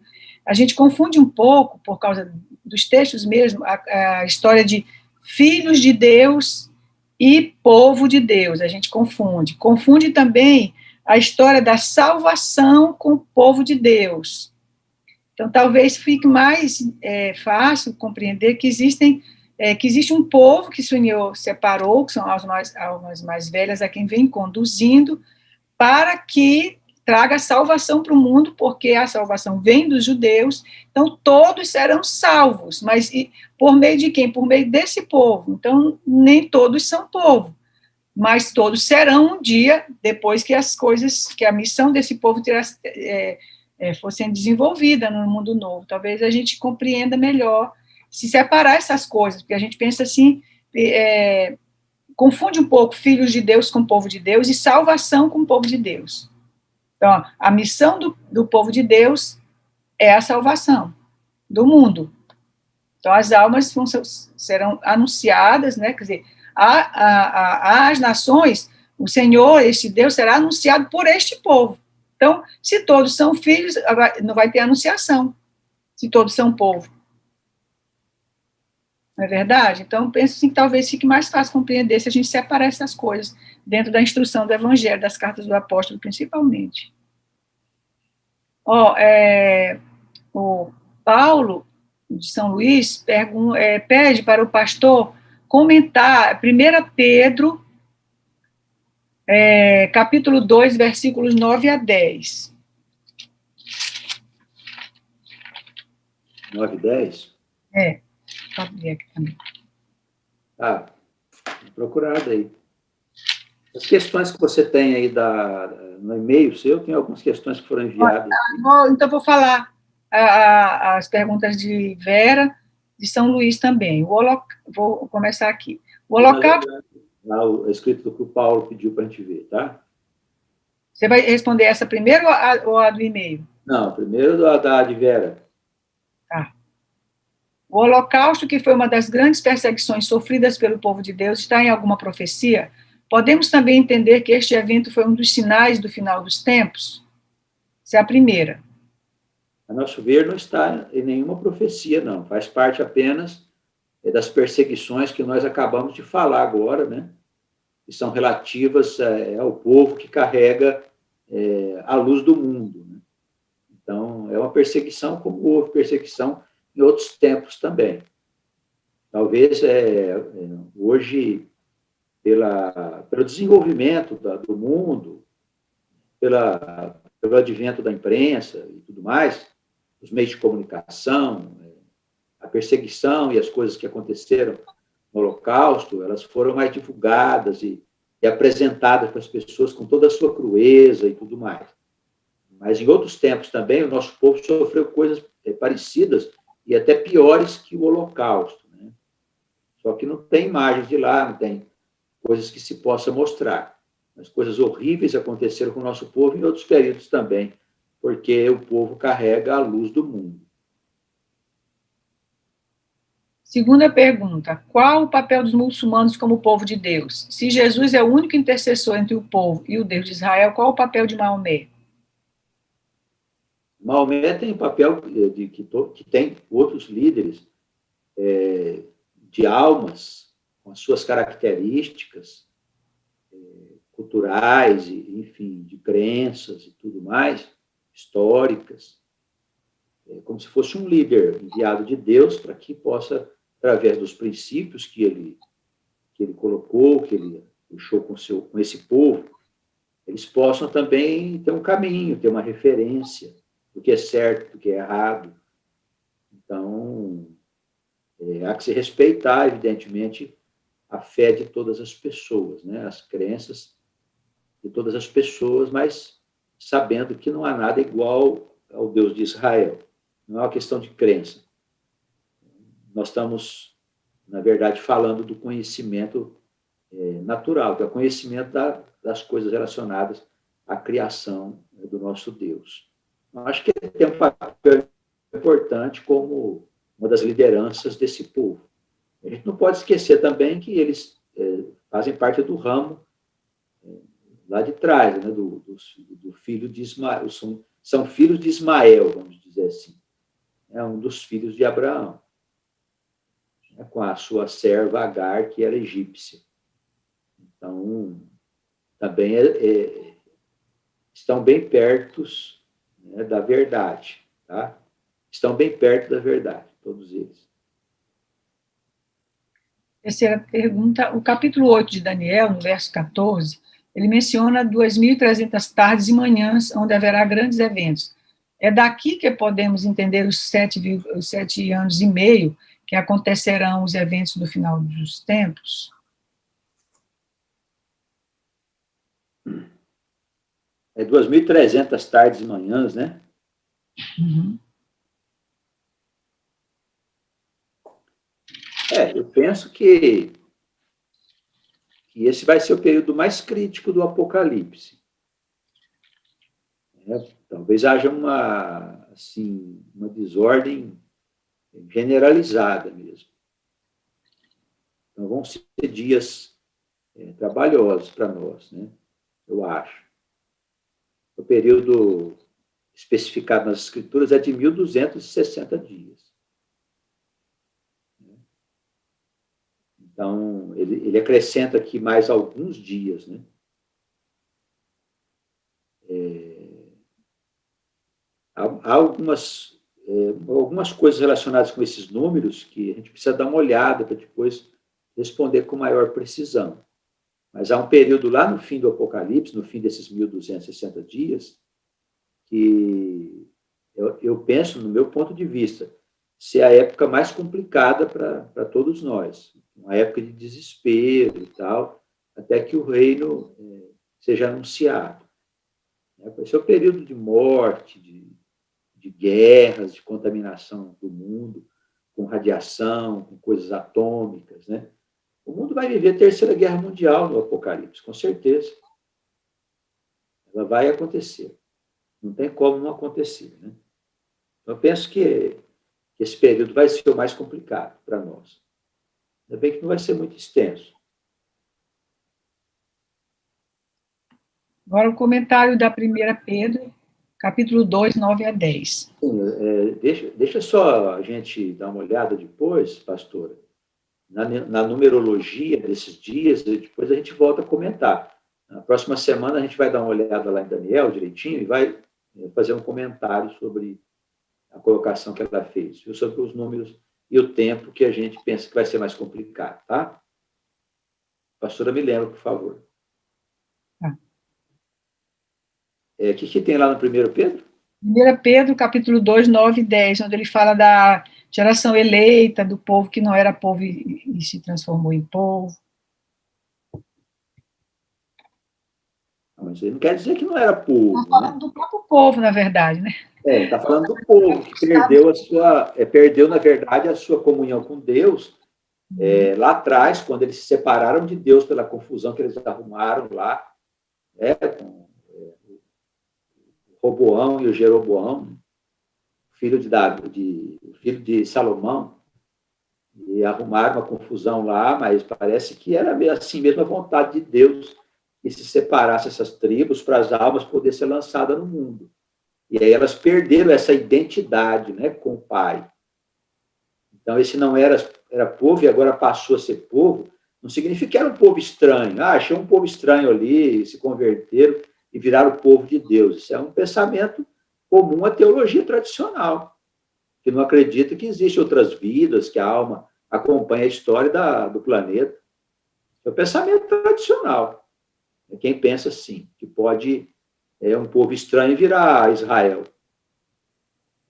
S1: a gente confunde um pouco, por causa dos textos mesmo, a história de filhos de Deus e povo de Deus, a gente confunde. Confunde também a história da salvação com o povo de Deus. Então, talvez fique mais fácil compreender que existe um povo que o Senhor separou, que são almas mais velhas, a quem vem conduzindo, para que traga salvação para o mundo, porque a salvação vem dos judeus, então todos serão salvos, mas por meio de quem? Por meio desse povo. Então, nem todos são povo, mas todos serão um dia, depois que que a missão desse povo for sendo desenvolvida no mundo novo. Talvez a gente compreenda melhor se separar essas coisas, porque a gente pensa assim, confunde um pouco filhos de Deus com o povo de Deus e salvação com o povo de Deus. Então, a missão do povo de Deus é a salvação do mundo. Então, as almas serão anunciadas, né? Quer dizer, às nações, o Senhor, este Deus, será anunciado por este povo. Então, se todos são filhos, não vai ter anunciação, se todos são povo. Não é verdade? Então, penso assim, que talvez fique mais fácil compreender se a gente separar essas coisas dentro da instrução do Evangelho, das cartas do apóstolo, principalmente. O Paulo, de São Luís pede para o pastor comentar 1 Pedro, capítulo 2, versículos 9 a 10.
S2: 9 e 10?
S1: Vou abrir aqui também.
S2: Ah, vou procurar daí. As questões que você tem aí no e-mail seu, tem algumas questões que foram enviadas.
S1: Então, vou falar as perguntas de Vera, de São Luís também. Vou começar aqui. O holocausto...
S2: Lá, o escrito que o Paulo pediu para a gente ver, tá?
S1: Você vai responder essa primeiro ou a do e-mail?
S2: Não, primeiro da de Vera.
S1: Tá. O holocausto, que foi uma das grandes perseguições sofridas pelo povo de Deus, está em alguma profecia? Podemos também entender que este evento foi um dos sinais do final dos tempos? Essa é a primeira.
S2: A nosso ver, não está em nenhuma profecia, não. Faz parte apenas das perseguições que nós acabamos de falar agora, né? Que são relativas ao povo que carrega a luz do mundo. Né? Então, é uma perseguição como houve perseguição em outros tempos também. Talvez hoje, pelo desenvolvimento do mundo, pelo advento da imprensa e tudo mais, os meios de comunicação, a perseguição e as coisas que aconteceram no Holocausto, elas foram mais divulgadas e apresentadas para as pessoas com toda a sua crueza e tudo mais. Mas em outros tempos também, o nosso povo sofreu coisas parecidas e até piores que o Holocausto. Né? Só que não tem imagens de lá, não tem coisas que se possa mostrar. As coisas horríveis aconteceram com o nosso povo em outros períodos também, porque o povo carrega a luz do mundo.
S1: Segunda pergunta, qual o papel dos muçulmanos como povo de Deus? Se Jesus é o único intercessor entre o povo e o Deus de Israel, qual o papel de Maomé?
S2: Maomé tem o papel que tem outros líderes de almas, com as suas características culturais, enfim, de crenças e tudo mais, históricas, como se fosse um líder enviado de Deus para que possa, através dos princípios que ele colocou, que ele deixou com esse povo, eles possam também ter um caminho, ter uma referência do que é certo, do que é errado. Então, há que se respeitar, evidentemente, a fé de todas as pessoas, né? As crenças de todas as pessoas, mas sabendo que não há nada igual ao Deus de Israel. Não é uma questão de crença. Nós estamos, na verdade, falando do conhecimento natural, que é o conhecimento das coisas relacionadas à criação do nosso Deus. Eu acho que ele tem um papel importante como uma das lideranças desse povo. A gente não pode esquecer também que eles fazem parte do ramo lá de trás, né, do filho de Ismael, são filhos de Ismael, vamos dizer assim. É um dos filhos de Abraão, né, com a sua serva Agar, que era egípcia. Então, também estão bem perto, né, da verdade, tá? Estão bem perto da verdade, todos eles.
S1: Terceira pergunta, o capítulo 8 de Daniel, no verso 14, ele menciona 2.300 tardes e manhãs, onde haverá grandes eventos. É daqui que podemos entender os 7 anos e meio que acontecerão os eventos do final dos tempos?
S2: É 2.300 tardes e manhãs, né?
S1: Uhum.
S2: Eu penso que esse vai ser o período mais crítico do Apocalipse. Talvez haja uma desordem generalizada mesmo. Então, vão ser dias trabalhosos para nós, né? Eu acho. O período especificado nas Escrituras é de 1.260 dias. Então, ele acrescenta aqui mais alguns dias, né? Há algumas algumas coisas relacionadas com esses números que a gente precisa dar uma olhada para depois responder com maior precisão. Mas há um período lá no fim do Apocalipse, no fim desses 1260 dias, que eu penso, no meu ponto de vista, ser a época mais complicada para todos nós. Uma época de desespero e tal, até que o reino seja anunciado. Vai ser um período de morte, de guerras, de contaminação do mundo, com radiação, com coisas atômicas, né? O mundo vai viver a Terceira Guerra Mundial no Apocalipse, com certeza. Ela vai acontecer. Não tem como não acontecer, né? Então, eu penso que esse período vai ser o mais complicado para nós. Ainda bem que não vai ser muito extenso.
S1: Agora o comentário da 1 Pedro, capítulo 2, 9 a 10.
S2: Sim, deixa só a gente dar uma olhada depois, pastora, na numerologia desses dias, e depois a gente volta a comentar. Na próxima semana a gente vai dar uma olhada lá em Daniel direitinho e vai fazer um comentário sobre a colocação que ela fez, viu? Sobre os números e o tempo que a gente pensa que vai ser mais complicado, tá? Pastora, me lembra, por favor. O que tem lá no 1 Pedro?
S1: 1 Pedro, capítulo 2, 9 e 10, onde ele fala da geração eleita, do povo que não era povo e se transformou em povo.
S2: Mas isso não quer dizer que não era povo,
S1: Está falando,
S2: né?
S1: do próprio povo, na verdade, né?
S2: Está falando do povo que perdeu, na verdade, a sua comunhão com Deus lá atrás, quando eles se separaram de Deus pela confusão que eles arrumaram lá, com o Roboão e o Jeroboão, filho de Salomão, e arrumaram uma confusão lá, mas parece que era assim mesmo a vontade de Deus que se separasse essas tribos para as almas poderem ser lançadas no mundo. E aí elas perderam essa identidade, né, com o Pai. Então, esse não era povo e agora passou a ser povo, não significa que era um povo estranho. Achei um povo estranho ali, se converteram e viraram o povo de Deus. Isso é um pensamento comum à teologia tradicional, que não acredita que existem outras vidas, que a alma acompanha a história do planeta. É o pensamento tradicional. É quem pensa assim, que pode um povo estranho virar Israel.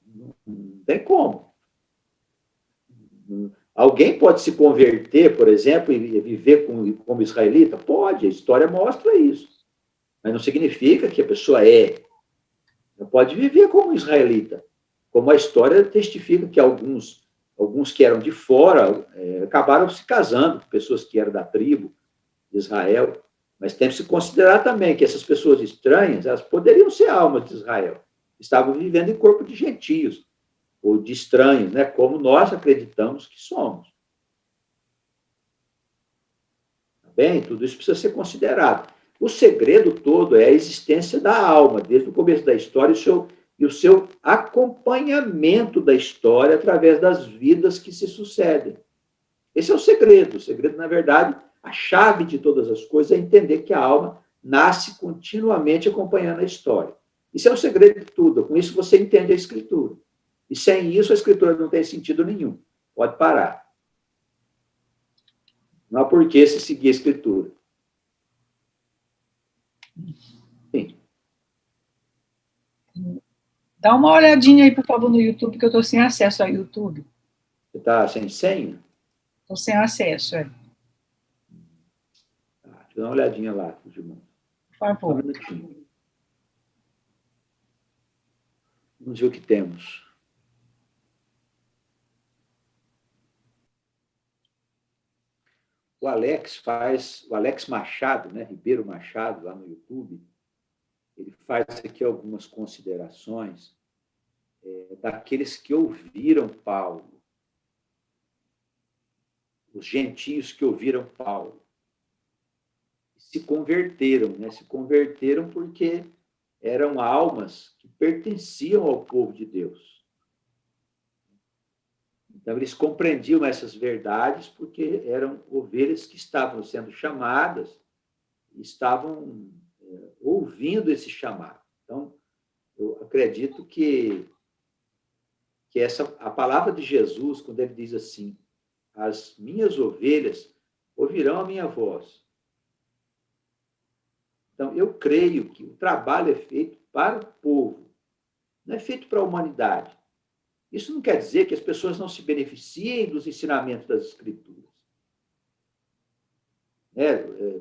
S2: Não tem como. Alguém pode se converter, por exemplo, e viver como israelita? Pode, a história mostra isso. Mas não significa que a pessoa Ela pode viver como israelita. Como a história testifica que alguns que eram de fora acabaram se casando com pessoas que eram da tribo de Israel. Mas tem que se considerar também que essas pessoas estranhas, elas poderiam ser almas de Israel. Estavam vivendo em corpo de gentios ou de estranhos, né? Como nós acreditamos que somos. Tá bem? Tudo isso precisa ser considerado. O segredo todo é a existência da alma, desde o começo da história, e o seu acompanhamento da história através das vidas que se sucedem. Esse é o segredo. O segredo, na verdade, a chave de todas as coisas é entender que a alma nasce continuamente acompanhando a história. Isso é o segredo de tudo. Com isso, você entende a Escritura. E sem isso, a Escritura não tem sentido nenhum. Pode parar. Não há por que se seguir a Escritura. Sim.
S1: Dá uma olhadinha aí, por favor, no YouTube, que eu estou sem acesso ao YouTube.
S2: Você está sem senha?
S1: Estou sem acesso,
S2: Tá, deixa eu dar uma olhadinha lá, irmão.
S1: Por favor.
S2: Só um minutinho. Vamos ver o que temos. O Alex Machado, né, Ribeiro Machado, lá no YouTube, ele faz aqui algumas considerações daqueles que ouviram Paulo, os gentios que ouviram Paulo, se converteram, né? Se converteram porque eram almas que pertenciam ao povo de Deus. Então, eles compreendiam essas verdades porque eram ovelhas que estavam sendo chamadas e estavam ouvindo esse chamado. Então, eu acredito que que a palavra de Jesus, quando ele diz assim, as minhas ovelhas ouvirão a minha voz. Então, eu creio que o trabalho é feito para o povo, não é feito para a humanidade. Isso não quer dizer que as pessoas não se beneficiem dos ensinamentos das Escrituras.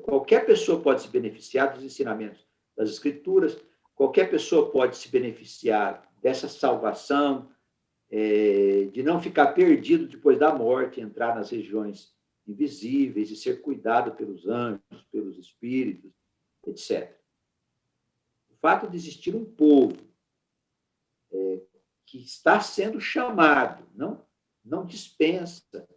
S2: Qualquer pessoa pode se beneficiar dos ensinamentos das Escrituras, qualquer pessoa pode se beneficiar dessa salvação, de não ficar perdido depois da morte, entrar nas regiões invisíveis e ser cuidado pelos anjos, pelos espíritos, etc. O fato de existir um povo que está sendo chamado, não dispensa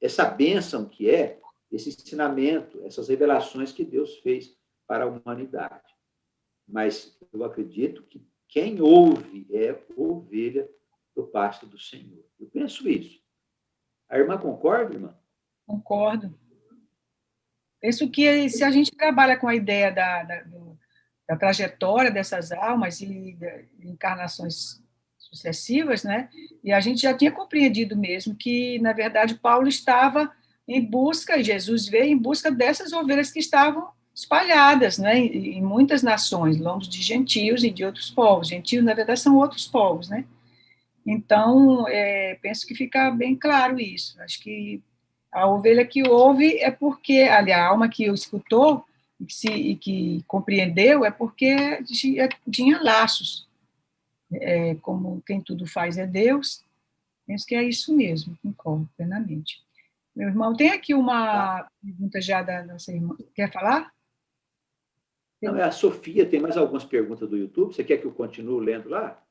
S2: essa bênção que é esse ensinamento, essas revelações que Deus fez para a humanidade. Mas eu acredito que quem ouve é ovelha do pasto do Senhor. Eu penso isso. A irmã concorda, irmã?
S1: Concordo. Penso que se a gente trabalha com a ideia da trajetória dessas almas e de encarnações sucessivas, né? E a gente já tinha compreendido mesmo que, na verdade, Paulo estava em busca, Jesus veio em busca dessas ovelhas que estavam espalhadas, né, em muitas nações, lombos de gentios e de outros povos. Gentios, na verdade, são outros povos, né? Então, penso que fica bem claro isso. Acho que a ovelha que ouve é porque, aliás, a alma que o escutou e que compreendeu é porque tinha laços. Como quem tudo faz é Deus, penso que é isso mesmo, concordo plenamente. Meu irmão, tem aqui uma pergunta já da nossa irmã. Quer falar?
S2: Não, é a Sofia, tem mais algumas perguntas do YouTube. Você quer que eu continue lendo lá?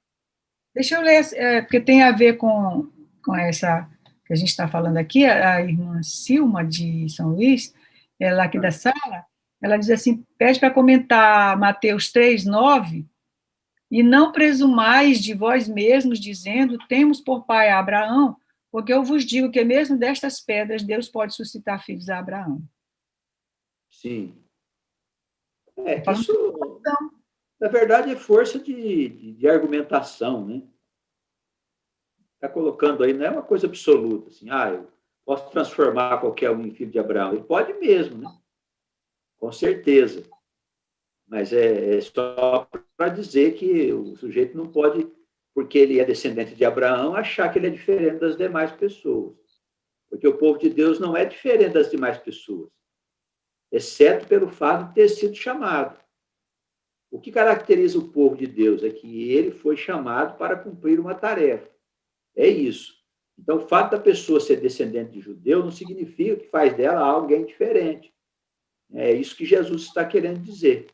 S1: Deixa eu ler, porque tem a ver com essa que a gente está falando aqui, a irmã Silma, de São Luís, ela aqui da sala, ela diz assim, pede para comentar Mateus 3:9, e não presumais de vós mesmos, dizendo, temos por pai a Abraão, porque eu vos digo que mesmo destas pedras Deus pode suscitar filhos a Abraão.
S2: Sim.
S1: Falando
S2: Isso, na verdade, é força de argumentação, né? Está colocando aí, não é uma coisa absoluta, assim, eu posso transformar qualquer um em filho de Abraão. Ele pode mesmo, né? Com certeza. Mas é só para dizer que o sujeito não pode, porque ele é descendente de Abraão, achar que ele é diferente das demais pessoas. Porque o povo de Deus não é diferente das demais pessoas, exceto pelo fato de ter sido chamado. O que caracteriza o povo de Deus é que ele foi chamado para cumprir uma tarefa. É isso. Então, o fato da pessoa ser descendente de judeu não significa que faz dela alguém diferente. É isso que Jesus está querendo dizer.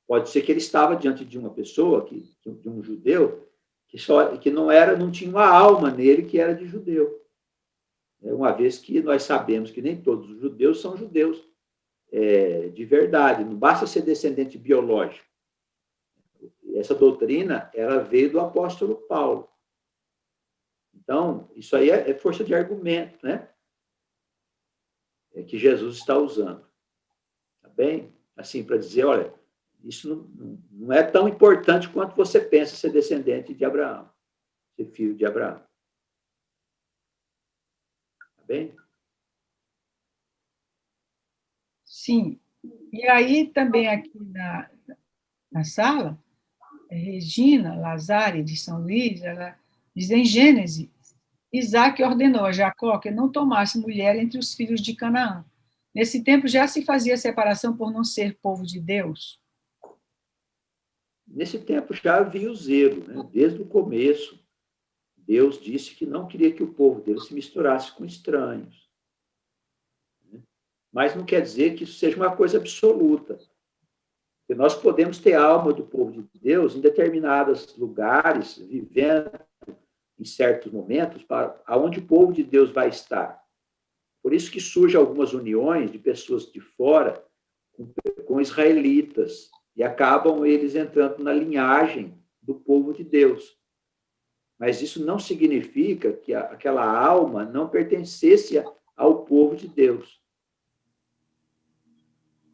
S2: Pode ser que ele estava diante de uma pessoa, de um judeu, que não tinha uma alma nele que era de judeu. Uma vez que nós sabemos que nem todos os judeus são judeus de verdade, não basta ser descendente biológico. Essa doutrina, ela veio do apóstolo Paulo. Então, isso aí é força de argumento, né? Que Jesus está usando. Tá bem? Assim, para dizer, olha, isso não é tão importante quanto você pensa ser descendente de Abraão, ser filho de Abraão. Tá bem?
S1: Sim. E aí, também aqui na sala, Regina Lazari, de São Luís, ela diz em Gênesis, Isaac ordenou a Jacó que não tomasse mulher entre os filhos de Canaã. Nesse tempo já se fazia separação por não ser povo de Deus?
S2: Nesse tempo já havia o zelo, né? Desde o começo. Deus disse que não queria que o povo dele se misturasse com estranhos. Mas não quer dizer que isso seja uma coisa absoluta. Porque nós podemos ter a alma do povo de Deus em determinados lugares, vivendo em certos momentos, aonde o povo de Deus vai estar. Por isso que surgem algumas uniões de pessoas de fora com israelitas, e acabam eles entrando na linhagem do povo de Deus. Mas isso não significa que aquela alma não pertencesse ao povo de Deus.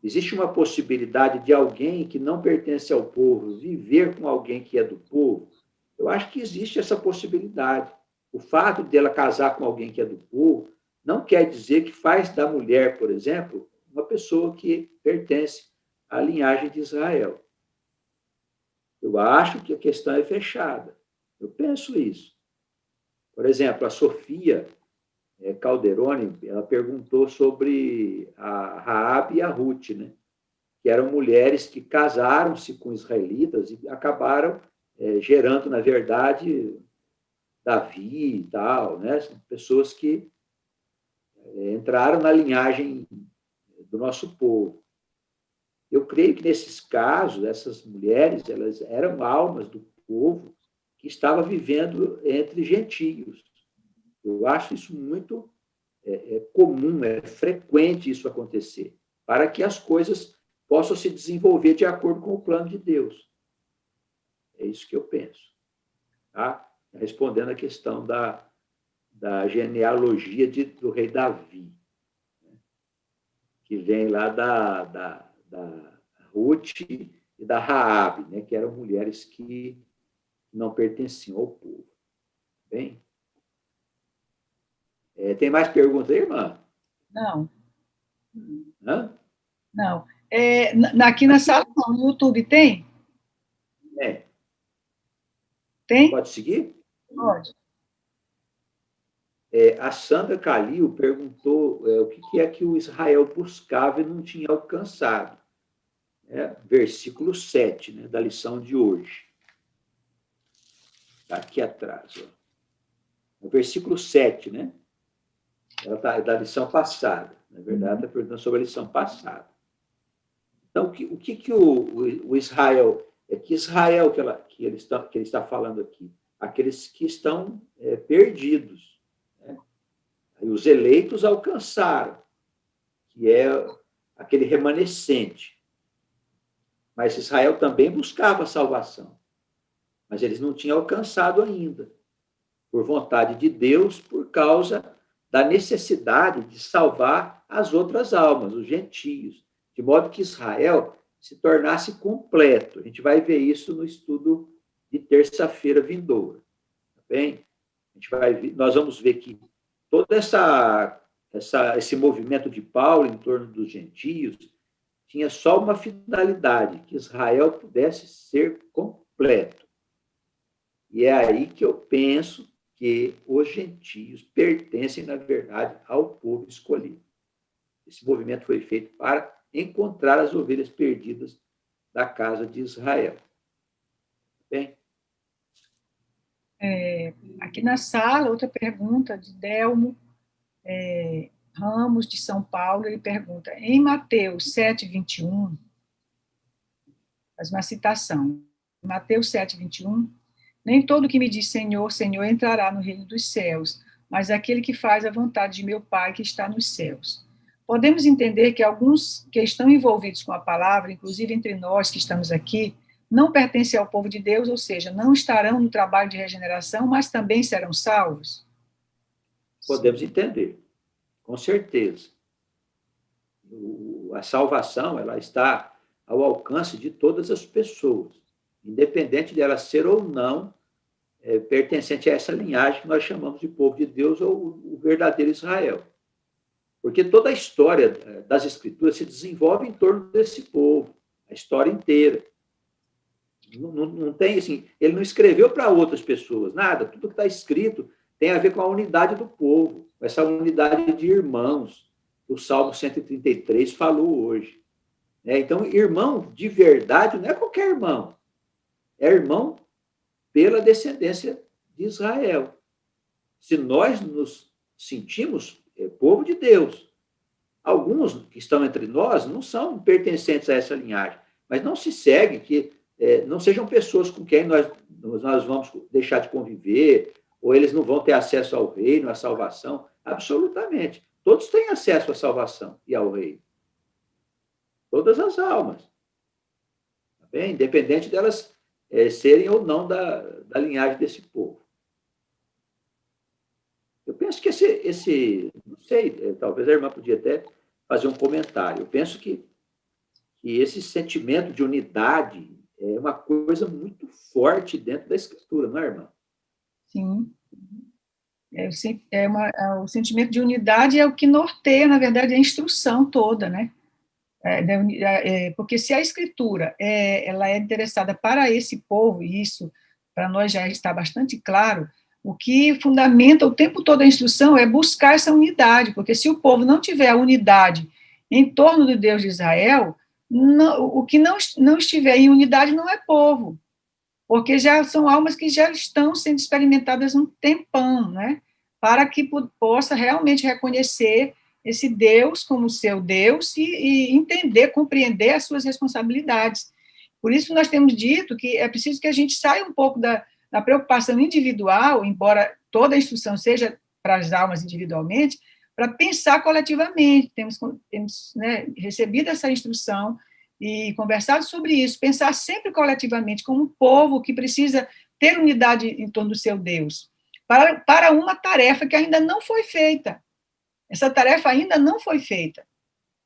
S2: Existe uma possibilidade de alguém que não pertence ao povo viver com alguém que é do povo? Eu acho que existe essa possibilidade. O fato dela casar com alguém que é do povo não quer dizer que faz da mulher, por exemplo, uma pessoa que pertence à linhagem de Israel. Eu acho que a questão é fechada. Eu penso isso. Por exemplo, a Sofia Calderoni, ela perguntou sobre a Raabe e a Ruth, né? Que eram mulheres que casaram-se com israelitas e acabaram gerando, na verdade, Davi e tal, né? São pessoas que entraram na linhagem do nosso povo. Eu creio que, nesses casos, essas mulheres elas eram almas do povo que estava vivendo entre gentios. Eu acho isso muito comum, é frequente isso acontecer, para que as coisas possam se desenvolver de acordo com o plano de Deus. É isso que eu penso. Tá? Respondendo a questão da genealogia do rei Davi, né? Que vem lá da Ruth e da Raabe, né? Que eram mulheres que não pertenciam ao povo. Bem? Tem mais perguntas aí, irmã?
S1: Não.
S2: Hã?
S1: Não. Aqui na sala, não. No YouTube tem? Tem?
S2: Pode seguir?
S1: Pode.
S2: A Sandra Calil perguntou o que é que o Israel buscava e não tinha alcançado. Versículo 7, né, da lição de hoje. Está aqui atrás. Ó. O versículo 7, né? Ela tá da lição passada. Na verdade, está perguntando sobre a lição passada. Então, o que o Israel... que Israel que ele está falando aqui? Aqueles que estão perdidos. Né? E os eleitos alcançaram, que é aquele remanescente. Mas Israel também buscava salvação. Mas eles não tinham alcançado ainda, por vontade de Deus, por causa da necessidade de salvar as outras almas, os gentios, de modo que Israel se tornasse completo. A gente vai ver isso no estudo de terça-feira vindoura. Tá bem? Nós vamos ver que todo esse movimento de Paulo em torno dos gentios tinha só uma finalidade, que Israel pudesse ser completo. E é aí que eu penso que os gentios pertencem, na verdade, ao povo escolhido. Esse movimento foi feito para encontrar as ovelhas perdidas da casa de Israel. Bem?
S1: Aqui na sala, outra pergunta de Delmo Ramos, de São Paulo, ele pergunta, em Mateus 7, 21, faz uma citação, Mateus 7, 21, nem todo que me diz Senhor, Senhor entrará no reino dos céus, mas aquele que faz a vontade de meu Pai que está nos céus. Podemos entender que alguns que estão envolvidos com a palavra, inclusive entre nós que estamos aqui, não pertencem ao povo de Deus, ou seja, não estarão no trabalho de regeneração, mas também serão salvos?
S2: Podemos entender, com certeza. A salvação ela está ao alcance de todas as pessoas, independente de ela ser ou não pertencente a essa linhagem que nós chamamos de povo de Deus ou o verdadeiro Israel. Porque toda a história das Escrituras se desenvolve em torno desse povo, a história inteira. Não tem assim, ele não escreveu para outras pessoas, nada, tudo que está escrito tem a ver com a unidade do povo, com essa unidade de irmãos, que o Salmo 133 falou hoje. Então, irmão de verdade não é qualquer irmão, é irmão pela descendência de Israel. Se nós nos sentimos povo de Deus, alguns que estão entre nós não são pertencentes a essa linhagem, mas não se segue que não sejam pessoas com quem nós vamos deixar de conviver, ou eles não vão ter acesso ao reino, à salvação. Absolutamente. Todos têm acesso à salvação e ao reino. Todas as almas. Tá bem? Independente delas serem ou não da linhagem desse povo. Eu penso que não sei, talvez a irmã podia até fazer um comentário. Eu penso que que esse sentimento de unidade é uma coisa muito forte dentro da Escritura, não é, irmã?
S1: Sim. O sentimento de unidade é o que norteia, na verdade, a instrução toda, né? Porque se a Escritura ela é interessada para esse povo, e isso para nós já está bastante claro, o que fundamenta o tempo todo a instrução é buscar essa unidade, porque se o povo não tiver a unidade em torno do Deus de Israel, o que não estiver em unidade não é povo, porque já são almas que já estão sendo experimentadas um tempão, né? Para que possa realmente reconhecer esse Deus como seu Deus e entender, compreender as suas responsabilidades. Por isso, nós temos dito que é preciso que a gente saia um pouco da preocupação individual, embora toda a instrução seja para as almas individualmente, para pensar coletivamente. Temos né, recebido essa instrução e conversado sobre isso, pensar sempre coletivamente como um povo que precisa ter unidade em torno do seu Deus, para uma tarefa que ainda não foi feita. Essa tarefa ainda não foi feita.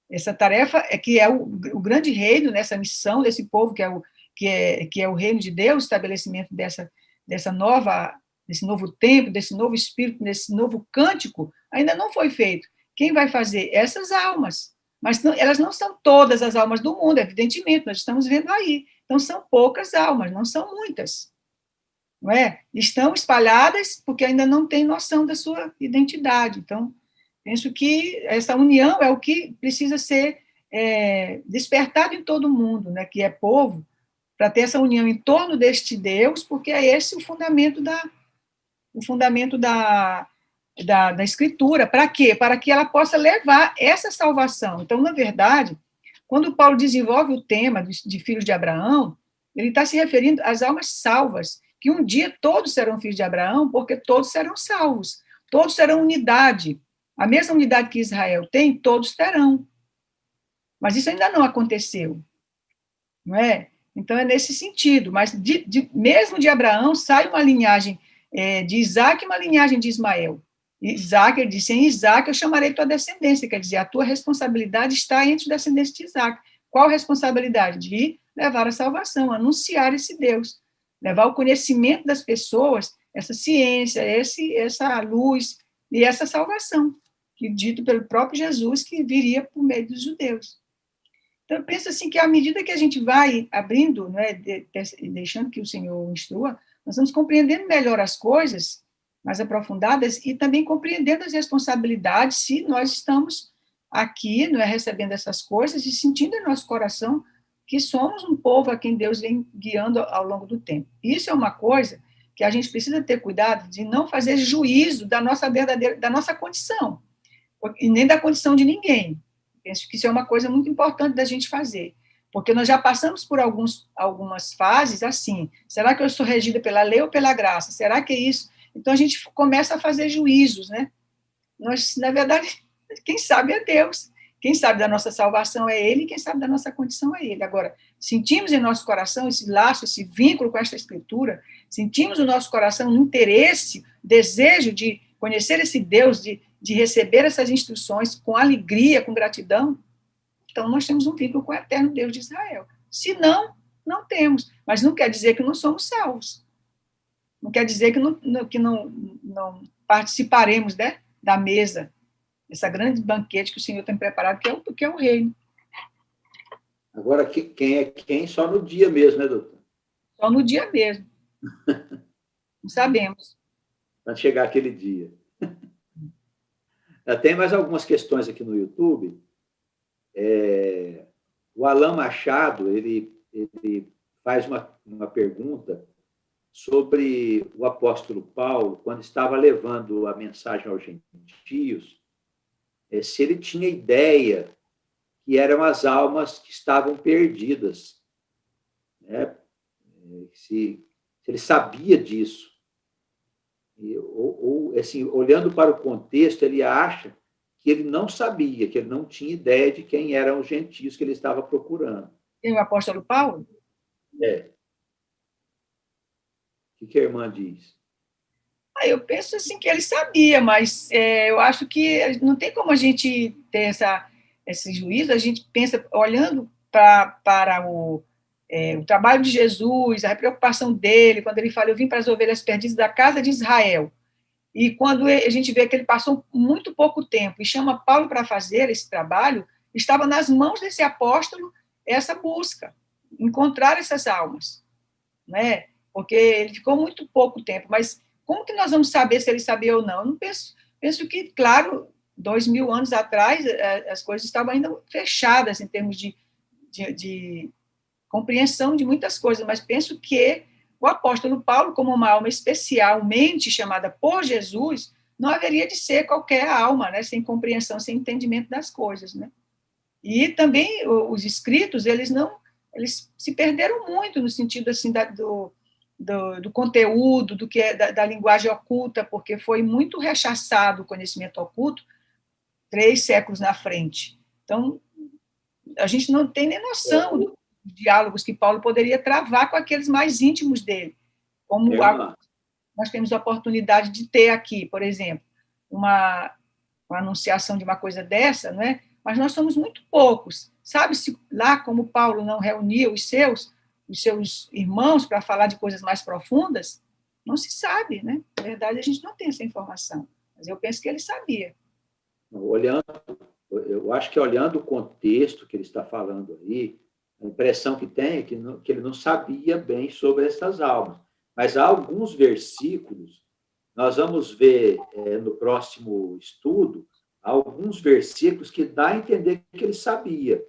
S1: Essa tarefa que é o grande reino, nessa missão desse povo, que é o reino de Deus, o estabelecimento desse novo tempo, desse novo espírito, desse novo cântico, ainda não foi feito. Quem vai fazer? Essas almas. Mas elas não são todas as almas do mundo, evidentemente, nós estamos vendo aí. Então, são poucas almas, não são muitas. Não é? Estão espalhadas porque ainda não têm noção da sua identidade. Então, penso que essa união é o que precisa ser despertado em todo mundo, né, que é povo, para ter essa união em torno deste Deus, porque é esse o fundamento da Escritura. Para quê? Para que ela possa levar essa salvação. Então, na verdade, quando Paulo desenvolve o tema de filhos de Abraão, ele está se referindo às almas salvas, que um dia todos serão filhos de Abraão, porque todos serão salvos, todos serão unidade. A mesma unidade que Israel tem, todos terão. Mas isso ainda não aconteceu, não é? Então, é nesse sentido. Mas, mesmo de Abraão, sai uma linhagem de Isaac e uma linhagem de Ismael. Isaac, ele disse, em Isaac eu chamarei tua descendência, quer dizer, a tua responsabilidade está entre os descendentes de Isaac. Qual a responsabilidade? De levar a salvação, anunciar esse Deus, levar o conhecimento das pessoas, essa ciência, essa luz e essa salvação, que dito pelo próprio Jesus que viria por meio dos judeus. Então, eu penso assim que à medida que a gente vai abrindo, né, deixando que o Senhor instrua, nós vamos compreendendo melhor as coisas mais aprofundadas e também compreendendo as responsabilidades se nós estamos aqui, não é, recebendo essas coisas e sentindo em nosso coração que somos um povo a quem Deus vem guiando ao longo do tempo. Isso é uma coisa que a gente precisa ter cuidado de não fazer juízo da nossa condição, e nem da condição de ninguém. Penso que isso é uma coisa muito importante da gente fazer, porque nós já passamos por algumas fases assim, será que eu sou regida pela lei ou pela graça? Será que é isso? Então, a gente começa a fazer juízos, né? Nós, na verdade, quem sabe é Deus, quem sabe da nossa salvação é Ele, quem sabe da nossa condição é Ele. Agora, sentimos em nosso coração esse laço, esse vínculo com esta Escritura, sentimos no nosso coração um interesse, desejo de conhecer esse Deus, de receber essas instruções com alegria, com gratidão, então nós temos um vínculo com o eterno Deus de Israel. Se não, não temos. Mas não quer dizer que não somos salvos. Não quer dizer que não participaremos, né, da mesa, essa grande banquete que o Senhor tem preparado, que é o reino.
S2: Agora, quem é quem só no dia mesmo, né, doutor?
S1: Só no dia mesmo. Não sabemos.
S2: Para chegar aquele dia. Tem mais algumas questões aqui no YouTube. O Alan Machado, ele faz uma pergunta sobre o apóstolo Paulo, quando estava levando a mensagem aos gentios, se ele tinha ideia que eram as almas que estavam perdidas, né? Se ele sabia disso. Ou assim, olhando para o contexto, ele acha que ele não sabia, que ele não tinha ideia de quem eram os gentios que ele estava procurando.
S1: Tem o apóstolo Paulo?
S2: O que a irmã diz?
S1: Eu penso assim que ele sabia, mas eu acho que não tem como a gente ter esse juízo, a gente pensa, olhando para o trabalho de Jesus, a preocupação dele, quando ele fala, eu vim para as ovelhas perdidas da casa de Israel. E quando a gente vê que ele passou muito pouco tempo e chama Paulo para fazer esse trabalho, estava nas mãos desse apóstolo essa busca, encontrar essas almas, né? Porque ele ficou muito pouco tempo, mas como que nós vamos saber se ele sabia ou não? Eu não penso que, claro, 2000 anos atrás, as coisas estavam ainda fechadas em termos de compreensão de muitas coisas, mas penso que o apóstolo Paulo, como uma alma especialmente chamada por Jesus, não haveria de ser qualquer alma, né, sem compreensão, sem entendimento das coisas, né? E também os escritos, eles se perderam muito no sentido assim do conteúdo, do que é da linguagem oculta, porque foi muito rechaçado o conhecimento oculto 3 séculos na frente. Então, a gente não tem nem noção dos diálogos que Paulo poderia travar com aqueles mais íntimos dele, como nós temos a oportunidade de ter aqui, por exemplo, uma anunciação de uma coisa dessa, não é? Mas nós somos muito poucos. Sabe-se lá como Paulo não reuniu os seus irmãos para falar de coisas mais profundas? Não se sabe, né? Na verdade, a gente não tem essa informação, mas eu penso que ele sabia.
S2: Eu acho que olhando o contexto que ele está falando aí, a impressão que tem é que ele não sabia bem sobre essas almas. Mas há alguns versículos, nós vamos ver no próximo estudo, alguns versículos que dá a entender que ele sabia.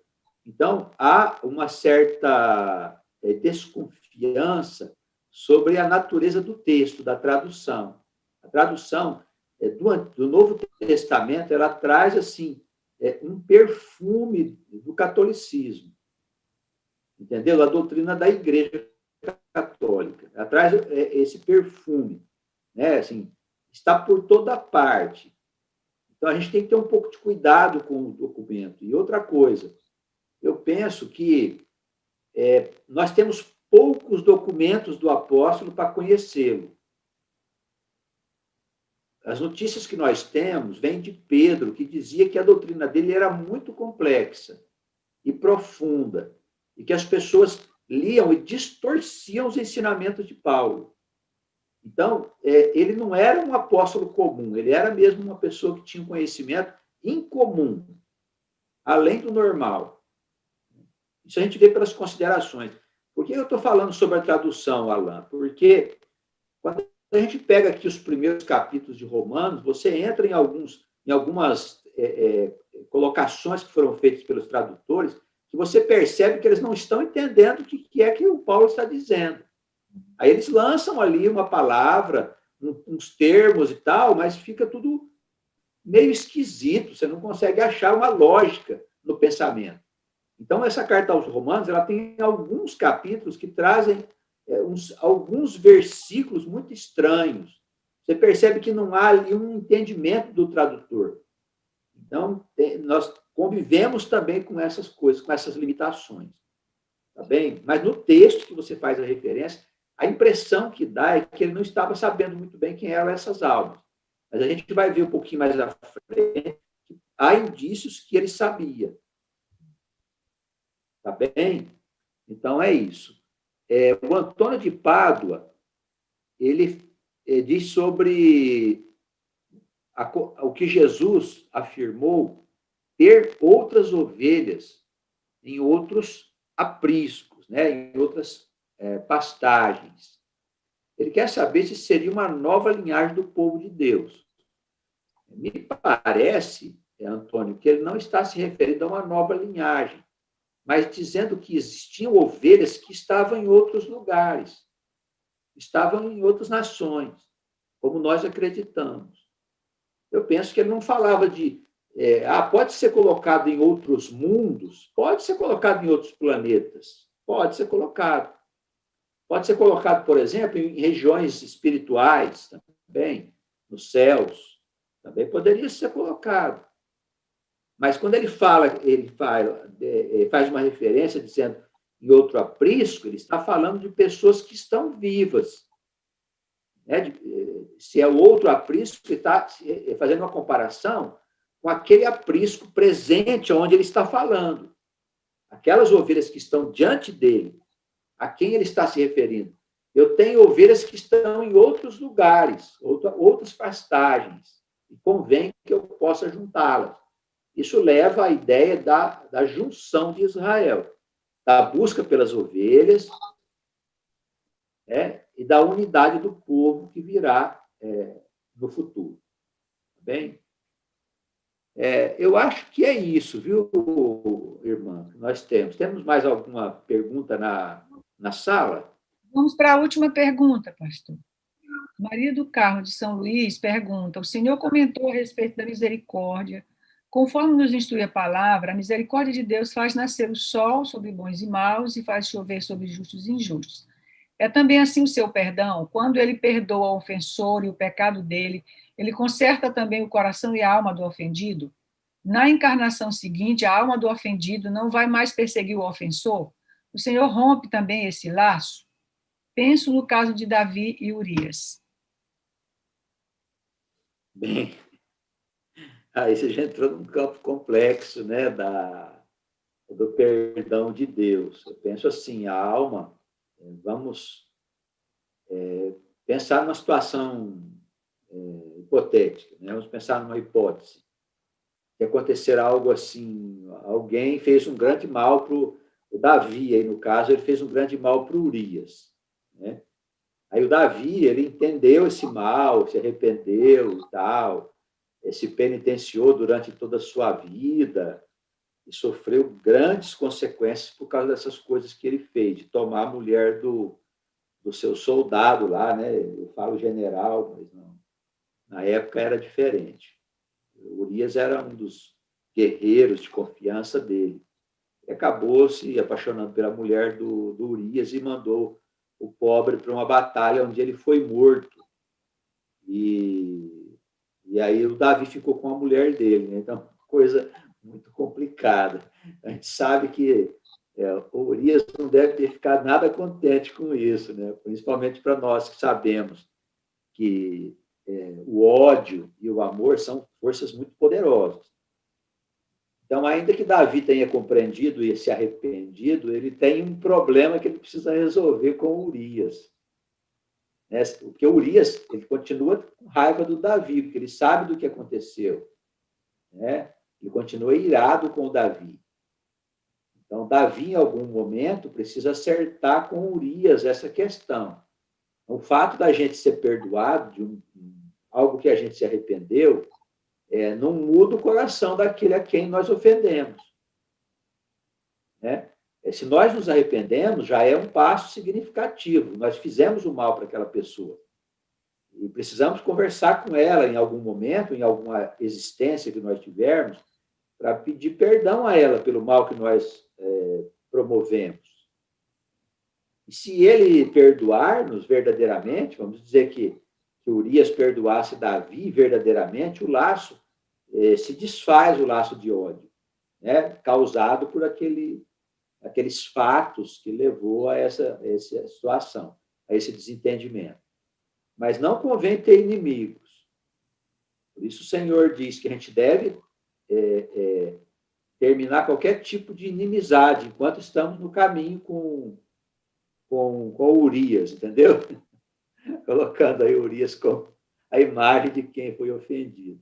S2: Então, há uma certa desconfiança sobre a natureza do texto, da tradução. A tradução do Novo Testamento, ela traz assim um perfume do catolicismo, entendeu? A doutrina da Igreja Católica. Ela traz esse perfume, né? Assim, está por toda parte. Então, a gente tem que ter um pouco de cuidado com o documento. E outra coisa, eu penso que nós temos poucos documentos do apóstolo para conhecê-lo. As notícias que nós temos vêm de Pedro, que dizia que a doutrina dele era muito complexa e profunda, e que as pessoas liam e distorciam os ensinamentos de Paulo. Então, ele não era um apóstolo comum, ele era mesmo uma pessoa que tinha um conhecimento incomum, além do normal. Isso a gente vê pelas considerações. Por que eu estou falando sobre a tradução, Alain? Porque quando a gente pega aqui os primeiros capítulos de Romanos, você entra em algumas colocações que foram feitas pelos tradutores, que você percebe que eles não estão entendendo o que é que o Paulo está dizendo. Aí eles lançam ali uma palavra, uns termos e tal, mas fica tudo meio esquisito, você não consegue achar uma lógica no pensamento. Então, essa carta aos Romanos, ela tem alguns capítulos que trazem alguns versículos muito estranhos. Você percebe que não há ali um entendimento do tradutor. Então, nós convivemos também com essas coisas, com essas limitações. Tá bem? Mas no texto que você faz a referência, a impressão que dá é que ele não estava sabendo muito bem quem eram essas almas. Mas a gente vai ver um pouquinho mais à frente, há indícios que ele sabia. Tá bem? Então, é isso. O Antônio de Pádua, ele diz sobre o que Jesus afirmou ter outras ovelhas em outros apriscos, né? Em outras pastagens. Ele quer saber se seria uma nova linhagem do povo de Deus. Me parece, Antônio, que ele não está se referindo a uma nova linhagem, mas dizendo que existiam ovelhas que estavam em outros lugares, estavam em outras nações, como nós acreditamos. Eu penso que ele não falava de pode ser colocado em outros mundos, pode ser colocado em outros planetas, pode ser colocado. Pode ser colocado, por exemplo, em regiões espirituais também, nos céus, também poderia ser colocado. Mas quando ele faz uma referência dizendo em outro aprisco, ele está falando de pessoas que estão vivas. Né? Se é outro aprisco, ele está fazendo uma comparação com aquele aprisco presente onde ele está falando. aquelas ovelhas que estão diante dele, a quem ele está se referindo? Eu tenho ovelhas que estão em outros lugares, outras pastagens, e convém que eu possa juntá-las. Isso leva à ideia da junção de Israel, da busca pelas ovelhas, e da unidade do povo que virá no futuro. Tá bem? Eu acho que é isso, viu, irmã? Nós temos. Temos mais alguma pergunta na sala?
S1: Vamos para a última pergunta, pastor. Maria do Carmo de São Luís pergunta: o senhor comentou a respeito da misericórdia. Conforme nos instrui a palavra, a misericórdia de Deus faz nascer o sol sobre bons e maus e faz chover sobre justos e injustos. É também assim o seu perdão? Quando ele perdoa o ofensor e o pecado dele, ele conserta também o coração e a alma do ofendido? Na encarnação seguinte, a alma do ofendido não vai mais perseguir o ofensor? O Senhor rompe também esse laço? Penso no caso de Davi e Urias.
S2: Bem, aí você já entrou num campo complexo, né, do perdão de Deus. Eu penso assim, a alma, vamos pensar numa situação hipotética, né? Vamos pensar numa hipótese. Que acontecer algo assim, alguém fez um grande mal para o Davi, aí no caso ele fez um grande mal para o Urias, né? Aí o Davi, ele entendeu esse mal, se arrependeu e tal, se penitenciou durante toda a sua vida e sofreu grandes consequências por causa dessas coisas que ele fez, de tomar a mulher do seu soldado lá, né? Eu falo general, mas não. Na época era diferente. Urias era um dos guerreiros de confiança dele. E acabou se apaixonando pela mulher do Urias e mandou o pobre para uma batalha onde ele foi morto. E aí o Davi ficou com a mulher dele, né? Então, coisa muito complicada. A gente sabe que o Urias não deve ter ficado nada contente com isso, né? Principalmente para nós que sabemos que o ódio e o amor são forças muito poderosas. Então, ainda que Davi tenha compreendido e se arrependido, ele tem um problema que ele precisa resolver com Urias. Né? Porque Urias, ele continua com raiva do Davi, porque ele sabe do que aconteceu. Né? Ele continua irado com o Davi. Então, Davi, em algum momento, precisa acertar com Urias essa questão. O fato da gente ser perdoado de algo que a gente se arrependeu não muda o coração daquele a quem nós ofendemos. Né? Se nós nos arrependemos, já é um passo significativo. Nós fizemos o mal para aquela pessoa. E precisamos conversar com ela em algum momento, em alguma existência que nós tivermos, para pedir perdão a ela pelo mal que nós promovemos. E se ele perdoar-nos verdadeiramente, vamos dizer que Urias perdoasse Davi verdadeiramente, o laço se desfaz, o laço de ódio, né? Causado por aqueles fatos que levou a essa situação, a esse desentendimento. Mas não convém ter inimigos. Por isso o Senhor diz que a gente deve terminar qualquer tipo de inimizade enquanto estamos no caminho com Urias, entendeu? Colocando aí Urias como a imagem de quem foi ofendido.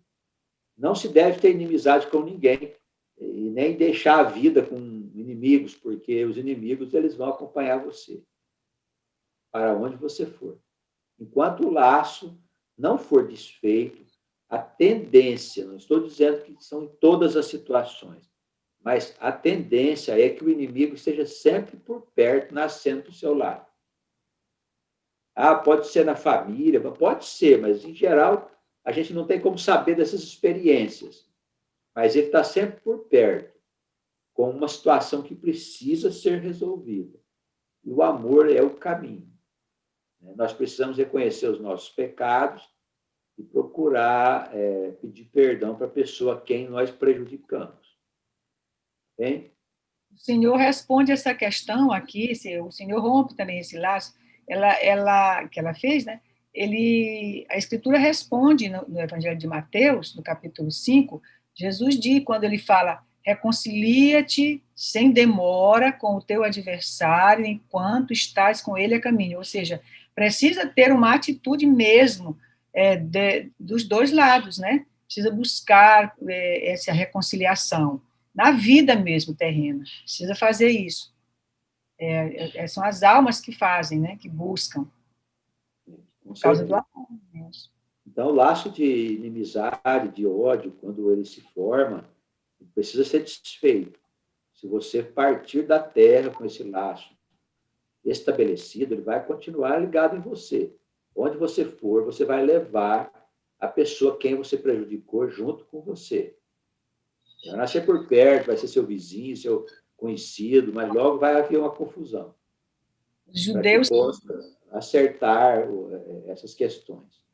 S2: Não se deve ter inimizade com ninguém e nem deixar a vida com inimigos, porque os inimigos eles vão acompanhar você para onde você for. Enquanto o laço não for desfeito, a tendência, não estou dizendo que são em todas as situações, mas a tendência é que o inimigo esteja sempre por perto, nascendo do seu lado. Pode ser na família, pode ser, mas em geral a gente não tem como saber dessas experiências. Mas ele está sempre por perto, com uma situação que precisa ser resolvida. E o amor é o caminho. Nós precisamos reconhecer os nossos pecados e procurar pedir perdão para a pessoa a quem nós prejudicamos. Bem?
S1: O Senhor responde essa questão aqui, o Senhor rompe também esse laço, que ela fez, né? A Escritura responde no Evangelho de Mateus, no capítulo 5, Jesus diz, quando ele fala, reconcilia-te sem demora com o teu adversário enquanto estás com ele a caminho. Ou seja, precisa ter uma atitude mesmo dos dois lados, né? Precisa buscar essa reconciliação na vida mesmo terrena. Precisa fazer isso. São as almas que fazem, né? Que buscam por causa do amor de Deus.
S2: Então, o laço de inimizade, de ódio, quando ele se forma, precisa ser desfeito. Se você partir da terra com esse laço estabelecido, ele vai continuar ligado em você. Onde você for, você vai levar a pessoa quem você prejudicou junto com você. Vai nascer por perto, vai ser seu vizinho, seu conhecido, mas logo vai haver uma confusão.
S1: Os judeus
S2: possa acertar essas questões.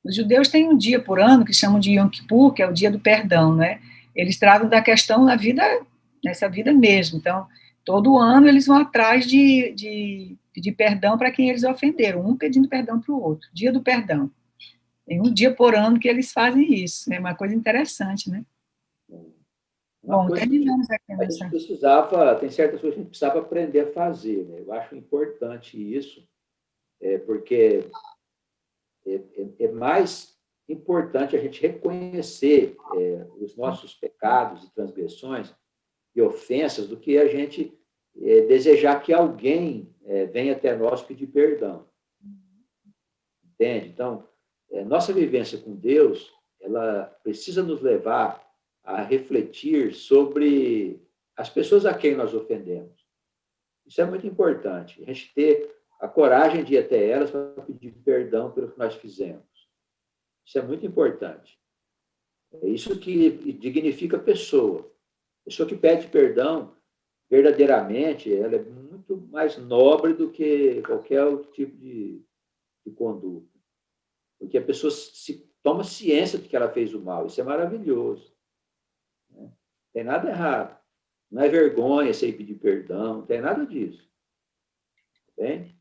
S1: Os judeus têm um dia por ano que chamam de Yom Kippur, que é o dia do perdão, né? Eles tratam da questão na vida, nessa vida mesmo. Então, todo ano eles vão atrás de pedir perdão para quem eles ofenderam, um pedindo perdão para o outro. Dia do perdão. Tem um dia por ano que eles fazem isso. É uma coisa interessante, né? Bom, terminamos aqui nessa.
S2: Tem certas coisas que a gente precisava aprender a fazer, né? Eu acho importante isso, porque é mais importante a gente reconhecer os nossos pecados e transgressões e ofensas do que a gente desejar que alguém venha até nós pedir perdão. Entende? Então, nossa vivência com Deus, ela precisa nos levar a refletir sobre as pessoas a quem nós ofendemos. Isso é muito importante. A gente ter a coragem de ir até elas para pedir perdão pelo que nós fizemos. Isso é muito importante. É isso que dignifica a pessoa. A pessoa que pede perdão, verdadeiramente, ela é muito mais nobre do que qualquer outro tipo de conduta. Porque a pessoa toma ciência de que ela fez o mal. Isso é maravilhoso. Não tem nada errado. Não é vergonha você ir pedir perdão, não tem nada disso. Bem?